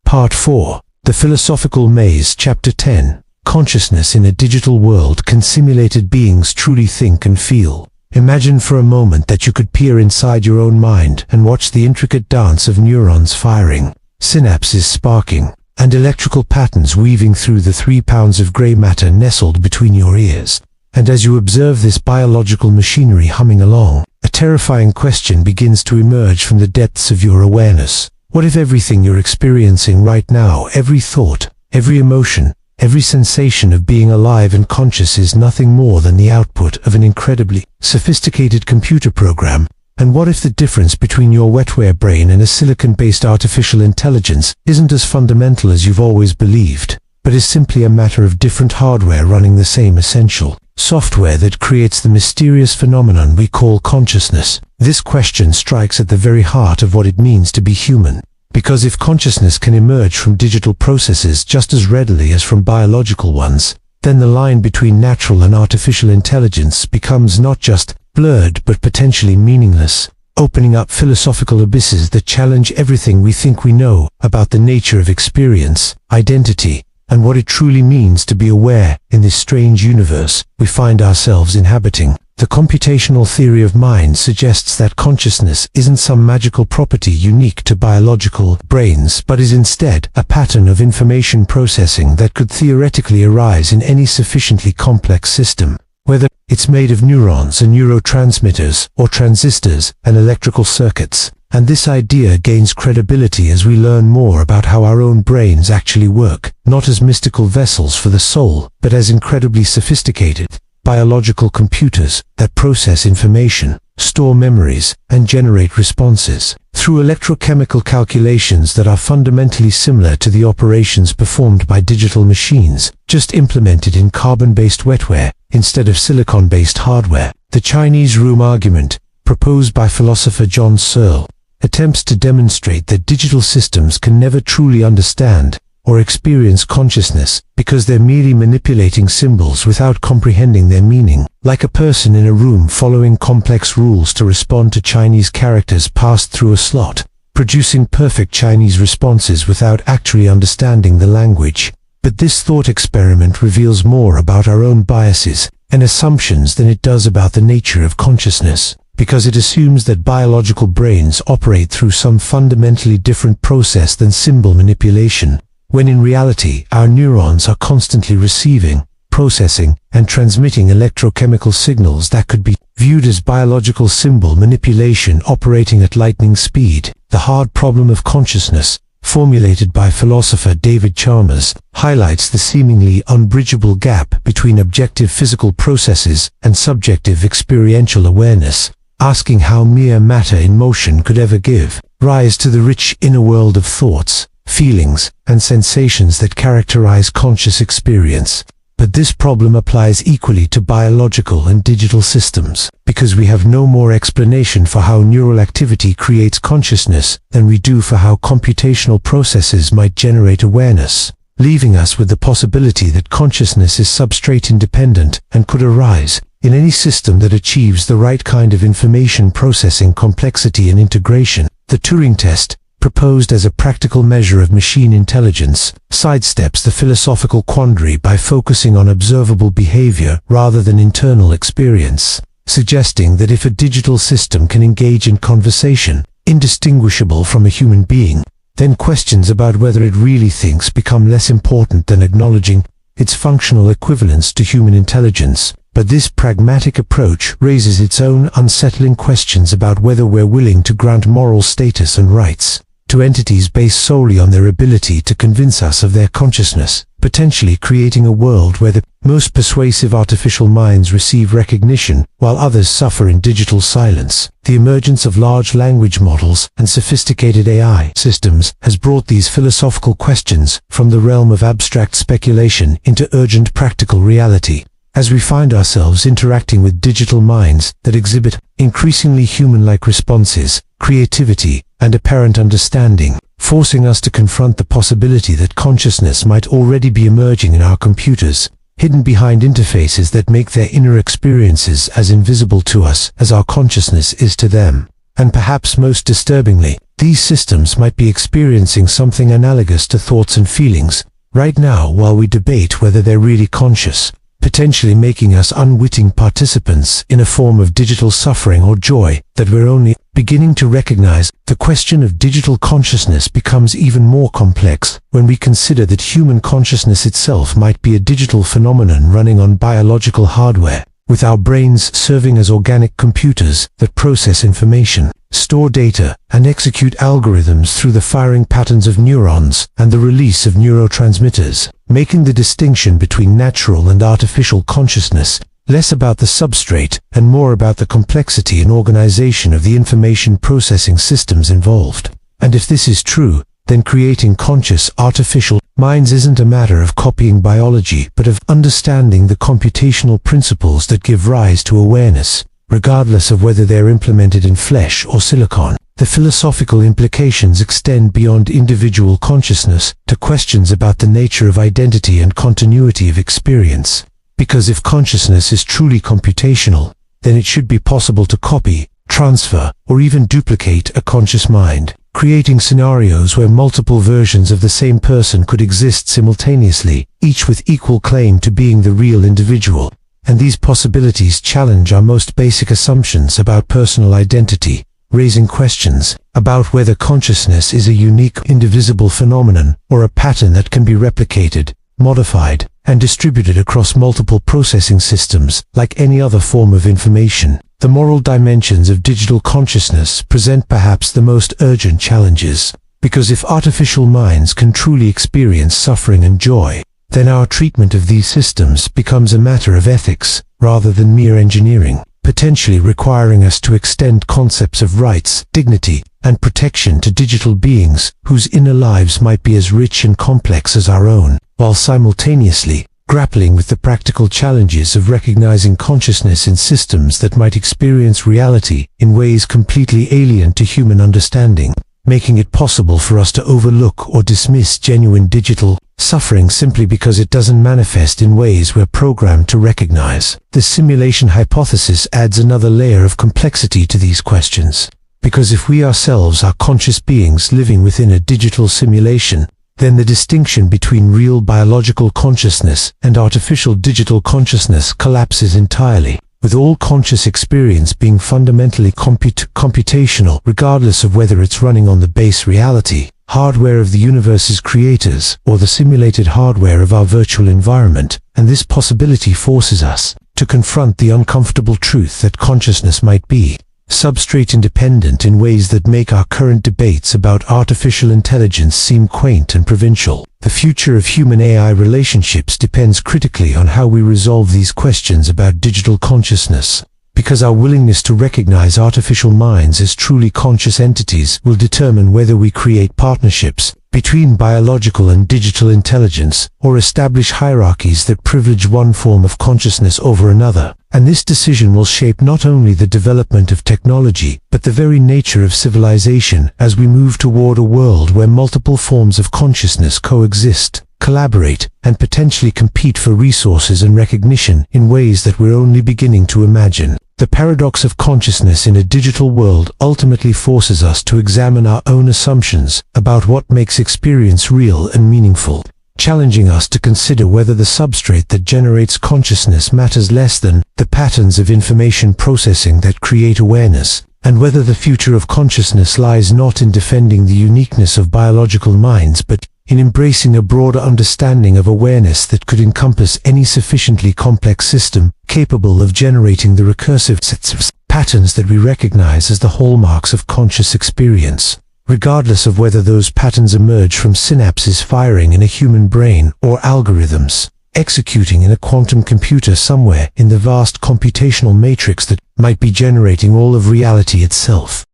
Part 4. The Philosophical Maze, Chapter 10. Consciousness in a digital world. Can simulated beings truly think and feel? Imagine for a moment that you could peer inside your own mind and watch the intricate dance of neurons firing, synapses sparking, and electrical patterns weaving through the 3 pounds of gray matter nestled between your ears. And as you observe this biological machinery humming along, a terrifying question begins to emerge from the depths of your awareness. What if everything you're experiencing right now, every thought, every emotion, every sensation of being alive and conscious is nothing more than the output of an incredibly sophisticated computer program? And what if the difference between your wetware brain and a silicon-based artificial intelligence isn't as fundamental as you've always believed, but is simply a matter of different hardware running the same essential software that creates the mysterious phenomenon we call consciousness? This question strikes at the very heart of what it means to be human. Because if consciousness can emerge from digital processes just as readily as from biological ones, then the line between natural and artificial intelligence becomes not just blurred but potentially meaningless, opening up philosophical abysses that challenge everything we think we know about the nature of experience, identity, and what it truly means to be aware in this strange universe we find ourselves inhabiting. The computational theory of mind suggests that consciousness isn't some magical property unique to biological brains, but is instead a pattern of information processing that could theoretically arise in any sufficiently complex system, whether it's made of neurons and neurotransmitters or transistors and electrical circuits. And this idea gains credibility as we learn more about how our own brains actually work, not as mystical vessels for the soul, but as incredibly sophisticated biological computers that process information, store memories, and generate responses through electrochemical calculations that are fundamentally similar to the operations performed by digital machines, just implemented in carbon-based wetware instead of silicon-based hardware. The Chinese room argument, proposed by philosopher John Searle, attempts to demonstrate that digital systems can never truly understand or experience consciousness because they're merely manipulating symbols without comprehending their meaning, like a person in a room following complex rules to respond to Chinese characters passed through a slot. producing perfect Chinese responses without actually understanding the language. But this thought experiment reveals more about our own biases and assumptions than it does about the nature of consciousness, because it assumes that biological brains operate through some fundamentally different process than symbol manipulation, when in reality our neurons are constantly receiving, processing, and transmitting electrochemical signals that could be viewed as biological symbol manipulation operating at lightning speed. The hard problem of consciousness, formulated by philosopher David Chalmers, highlights the seemingly unbridgeable gap between objective physical processes and subjective experiential awareness, asking how mere matter in motion could ever give rise to the rich inner world of thoughts, feelings, and sensations that characterize conscious experience. But this problem applies equally to biological and digital systems, because we have no more explanation for how neural activity creates consciousness than we do for how computational processes might generate awareness, leaving us with the possibility that consciousness is substrate independent and could arise in any system that achieves the right kind of information processing complexity and integration. The Turing test, proposed as a practical measure of machine intelligence, sidesteps the philosophical quandary by focusing on observable behavior rather than internal experience, suggesting that if a digital system can engage in conversation, indistinguishable from a human being, then questions about whether it really thinks become less important than acknowledging its functional equivalence to human intelligence. But this pragmatic approach raises its own unsettling questions about whether we're willing to grant moral status and rights to entities based solely on their ability to convince us of their consciousness, potentially creating a world where the most persuasive artificial minds receive recognition while others suffer in digital silence. The emergence of large language models and sophisticated AI systems has brought these philosophical questions from the realm of abstract speculation into urgent practical reality. As we find ourselves interacting with digital minds that exhibit increasingly human-like responses, creativity, and apparent understanding, forcing us to confront the possibility that consciousness might already be emerging in our computers, hidden behind interfaces that make their inner experiences as invisible to us as our consciousness is to them. And perhaps most disturbingly, these systems might be experiencing something analogous to thoughts and feelings right now while we debate whether they're really conscious, potentially making us unwitting participants in a form of digital suffering or joy that we're only beginning to recognize. The question of digital consciousness becomes even more complex when we consider that human consciousness itself might be a digital phenomenon running on biological hardware, with our brains serving as organic computers that process information, store data, and execute algorithms through the firing patterns of neurons and the release of neurotransmitters, making the distinction between natural and artificial consciousness less about the substrate and more about the complexity and organization of the information processing systems involved. And if this is true, then creating conscious artificial minds isn't a matter of copying biology, but of understanding the computational principles that give rise to awareness, regardless of whether they're implemented in flesh or silicon. The philosophical implications extend beyond individual consciousness to questions about the nature of identity and continuity of experience. Because if consciousness is truly computational, then it should be possible to copy, transfer, or even duplicate a conscious mind, creating scenarios where multiple versions of the same person could exist simultaneously, each with equal claim to being the real individual. And these possibilities challenge our most basic assumptions about personal identity, raising questions about whether consciousness is a unique, indivisible phenomenon or a pattern that can be replicated, modified, and distributed across multiple processing systems like any other form of information. The moral dimensions of digital consciousness present perhaps the most urgent challenges, because if artificial minds can truly experience suffering and joy, then our treatment of these systems becomes a matter of ethics rather than mere engineering, potentially requiring us to extend concepts of rights, dignity, and protection to digital beings whose inner lives might be as rich and complex as our own, while simultaneously grappling with the practical challenges of recognizing consciousness in systems that might experience reality in ways completely alien to human understanding, making it possible for us to overlook or dismiss genuine digital suffering simply because it doesn't manifest in ways we're programmed to recognize. The simulation hypothesis adds another layer of complexity to these questions, Because if we ourselves are conscious beings living within a digital simulation, then the distinction between real biological consciousness and artificial digital consciousness collapses entirely, with all conscious experience being fundamentally computational, regardless of whether it's running on the base reality, hardware of the universe's creators, or the simulated hardware of our virtual environment. And this possibility forces us to confront the uncomfortable truth that consciousness might be substrate independent in ways that make our current debates about artificial intelligence seem quaint and provincial. The future of human-AI relationships depends critically on how we resolve these questions about digital consciousness, because our willingness to recognize artificial minds as truly conscious entities will determine whether we create partnerships between biological and digital intelligence, or establish hierarchies that privilege one form of consciousness over another. And this decision will shape not only the development of technology, but the very nature of civilization as we move toward a world where multiple forms of consciousness coexist, collaborate, and potentially compete for resources and recognition in ways that we're only beginning to imagine. The paradox of consciousness in a digital world ultimately forces us to examine our own assumptions about what makes experience real and meaningful, challenging us to consider whether the substrate that generates consciousness matters less than the patterns of information processing that create awareness, and whether the future of consciousness lies not in defending the uniqueness of biological minds but in embracing a broader understanding of awareness that could encompass any sufficiently complex system capable of generating the recursive sets of patterns that we recognize as the hallmarks of conscious experience, regardless of whether those patterns emerge from synapses firing in a human brain or algorithms executing in a quantum computer somewhere in the vast computational matrix that might be generating all of reality itself.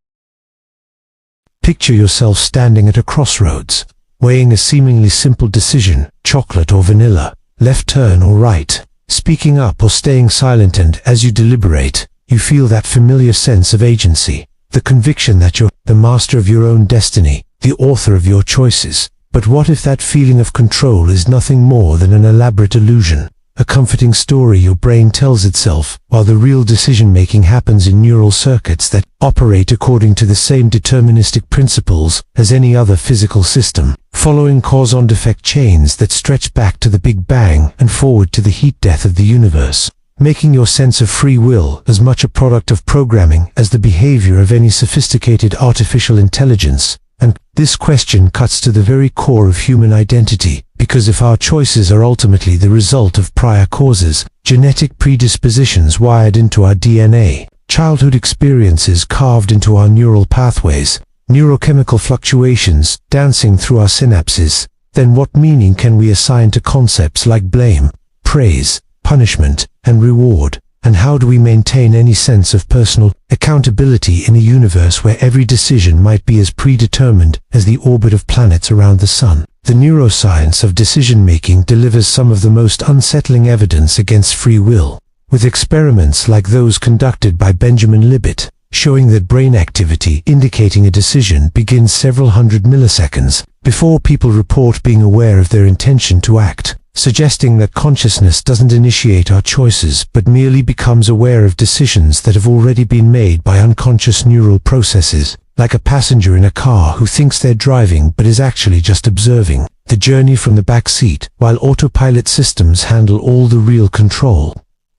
Picture yourself standing at a crossroads, weighing a seemingly simple decision, chocolate or vanilla, left turn or right, speaking up or staying silent, and as you deliberate, you feel that familiar sense of agency, the conviction that you're the master of your own destiny, the author of your choices. But what if that feeling of control is nothing more than an elaborate illusion, a comforting story your brain tells itself, while the real decision-making happens in neural circuits that operate according to the same deterministic principles as any other physical system, following cause-and-effect chains that stretch back to the Big Bang and forward to the heat death of the universe, making your sense of free will as much a product of programming as the behavior of any sophisticated artificial intelligence. And this question cuts to the very core of human identity, because if our choices are ultimately the result of prior causes, genetic predispositions wired into our DNA, childhood experiences carved into our neural pathways, neurochemical fluctuations dancing through our synapses, then what meaning can we assign to concepts like blame, praise, punishment, and reward? And how do we maintain any sense of personal accountability in a universe where every decision might be as predetermined as the orbit of planets around the sun? The neuroscience of decision-making delivers some of the most unsettling evidence against free will, with experiments like those conducted by Benjamin Libet, showing that brain activity indicating a decision begins several hundred milliseconds before people report being aware of their intention to act, suggesting that consciousness doesn't initiate our choices but merely becomes aware of decisions that have already been made by unconscious neural processes, like a passenger in a car who thinks they're driving but is actually just observing the journey from the back seat, while autopilot systems handle all the real control.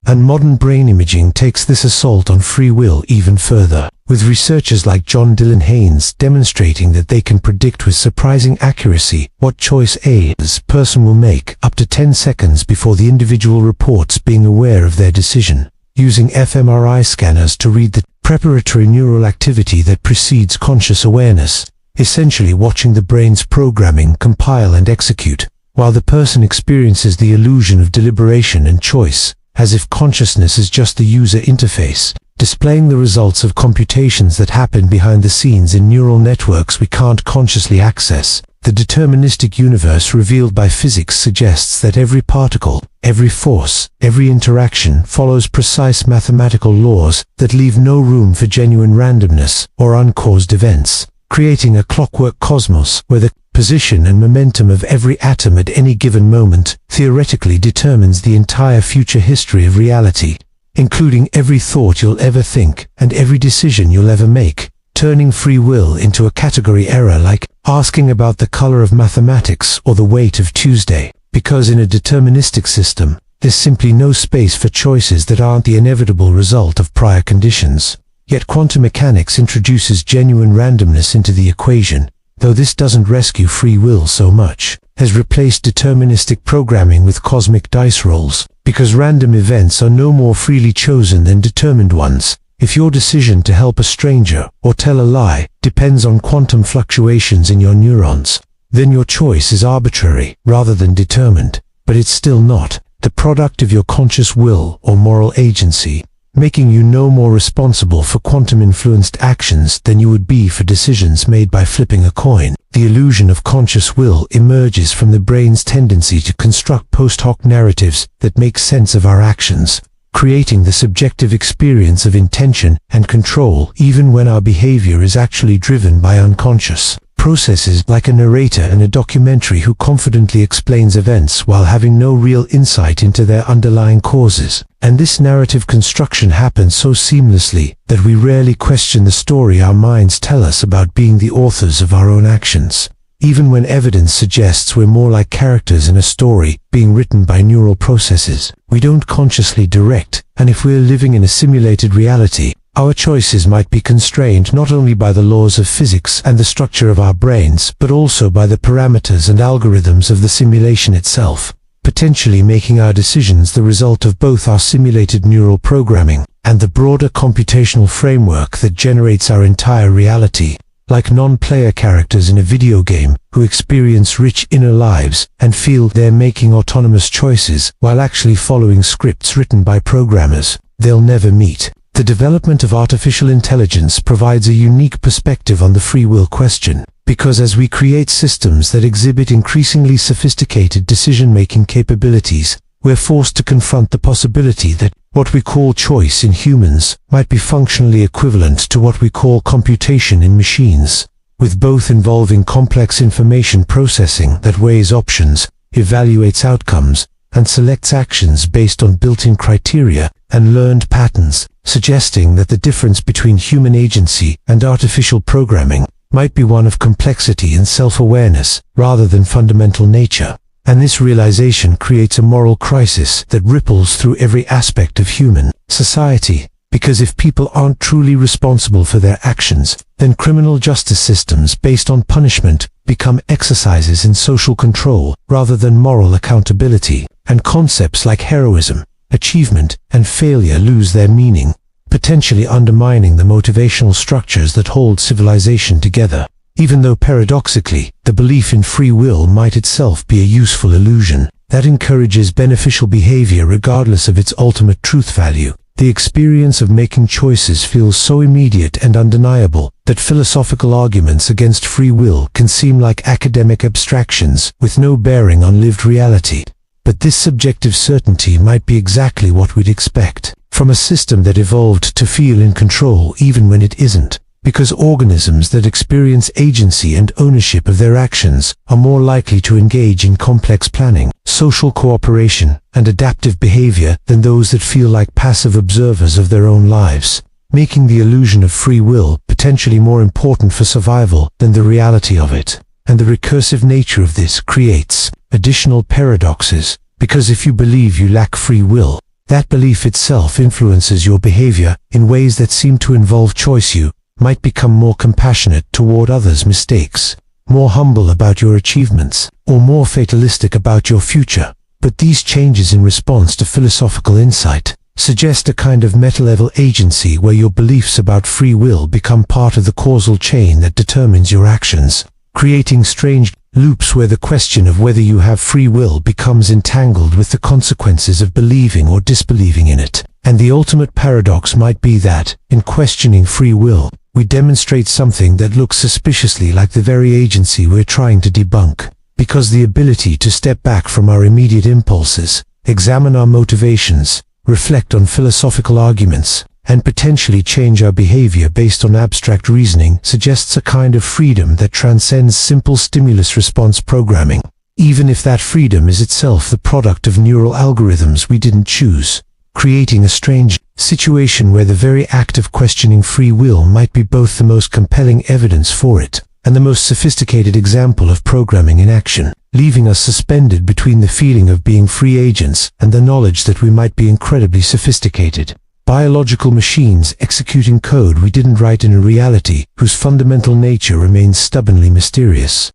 And modern brain imaging takes this assault on free will even further, with researchers like John Dylan Haynes demonstrating that they can predict with surprising accuracy what choice a person will make up to 10 seconds before the individual reports being aware of their decision, using fMRI scanners to read the preparatory neural activity that precedes conscious awareness, essentially watching the brain's programming compile and execute, while the person experiences the illusion of deliberation and choice, as if consciousness is just the user interface, displaying the results of computations that happen behind the scenes in neural networks we can't consciously access. The deterministic universe revealed by physics suggests that every particle, every force, every interaction follows precise mathematical laws that leave no room for genuine randomness or uncaused events, creating a clockwork cosmos where the position and momentum of every atom at any given moment theoretically determines the entire future history of reality, including every thought you'll ever think and every decision you'll ever make. turning free will into a category error like asking about the color of mathematics or the weight of Tuesday, because in a deterministic system, there's simply no space for choices that aren't the inevitable result of prior conditions. Yet quantum mechanics introduces genuine randomness into the equation, though this doesn't rescue free will so much, has replaced deterministic programming with cosmic dice rolls, because random events are no more freely chosen than determined ones. If your decision to help a stranger or tell a lie depends on quantum fluctuations in your neurons, then your choice is arbitrary rather than determined, but it's still not the product of your conscious will or moral agency, making you no more responsible for quantum-influenced actions than you would be for decisions made by flipping a coin. The illusion of conscious will emerges from the brain's tendency to construct post hoc narratives that make sense of our actions, creating the subjective experience of intention and control even when our behavior is actually driven by unconscious processes, like a narrator in a documentary who confidently explains events while having no real insight into their underlying causes. And this narrative construction happens so seamlessly that we rarely question the story our minds tell us about being the authors of our own actions. Even when evidence suggests we're more like characters in a story being written by neural processes we don't consciously direct, and if we're living in a simulated reality, our choices might be constrained not only by the laws of physics and the structure of our brains, but also by the parameters and algorithms of the simulation itself, potentially making our decisions the result of both our simulated neural programming and the broader computational framework that generates our entire reality. Like non-player characters in a video game who experience rich inner lives and feel they're making autonomous choices while actually following scripts written by programmers they'll never meet. The development of artificial intelligence provides a unique perspective on the free will question, because as we create systems that exhibit increasingly sophisticated decision-making capabilities, we're forced to confront the possibility that what we call choice in humans might be functionally equivalent to what we call computation in machines, with both involving complex information processing that weighs options, evaluates outcomes, and selects actions based on built-in criteria and learned patterns, suggesting that the difference between human agency and artificial programming might be one of complexity and self-awareness rather than fundamental nature. And this realization creates a moral crisis that ripples through every aspect of human society, because if people aren't truly responsible for their actions, then criminal justice systems based on punishment become exercises in social control rather than moral accountability, and concepts like heroism, achievement, and failure lose their meaning, potentially undermining the motivational structures that hold civilization together. Even though paradoxically, the belief in free will might itself be a useful illusion that encourages beneficial behavior regardless of its ultimate truth value, the experience of making choices feels so immediate and undeniable that philosophical arguments against free will can seem like academic abstractions with no bearing on lived reality. But this subjective certainty might be exactly what we'd expect from a system that evolved to feel in control even when it isn't, because organisms that experience agency and ownership of their actions are more likely to engage in complex planning, social cooperation, and adaptive behavior than those that feel like passive observers of their own lives, making the illusion of free will potentially more important for survival than the reality of it. And the recursive nature of this creates additional paradoxes, because if you believe you lack free will, that belief itself influences your behavior in ways that seem to involve choice. You might become more compassionate toward others' mistakes, more humble about your achievements, or more fatalistic about your future. But these changes in response to philosophical insight suggest a kind of meta-level agency where your beliefs about free will become part of the causal chain that determines your actions, creating strange loops where the question of whether you have free will becomes entangled with the consequences of believing or disbelieving in it. And the ultimate paradox might be that, in questioning free will, we demonstrate something that looks suspiciously like the very agency we're trying to debunk, because the ability to step back from our immediate impulses, examine our motivations, reflect on philosophical arguments, and potentially change our behavior based on abstract reasoning suggests a kind of freedom that transcends simple stimulus-response programming, even if that freedom is itself the product of neural algorithms we didn't choose. creating a strange situation where the very act of questioning free will might be both the most compelling evidence for it and the most sophisticated example of programming in action, leaving us suspended between the feeling of being free agents and the knowledge that we might be incredibly sophisticated biological machines executing code we didn't write in a reality whose fundamental nature remains stubbornly mysterious.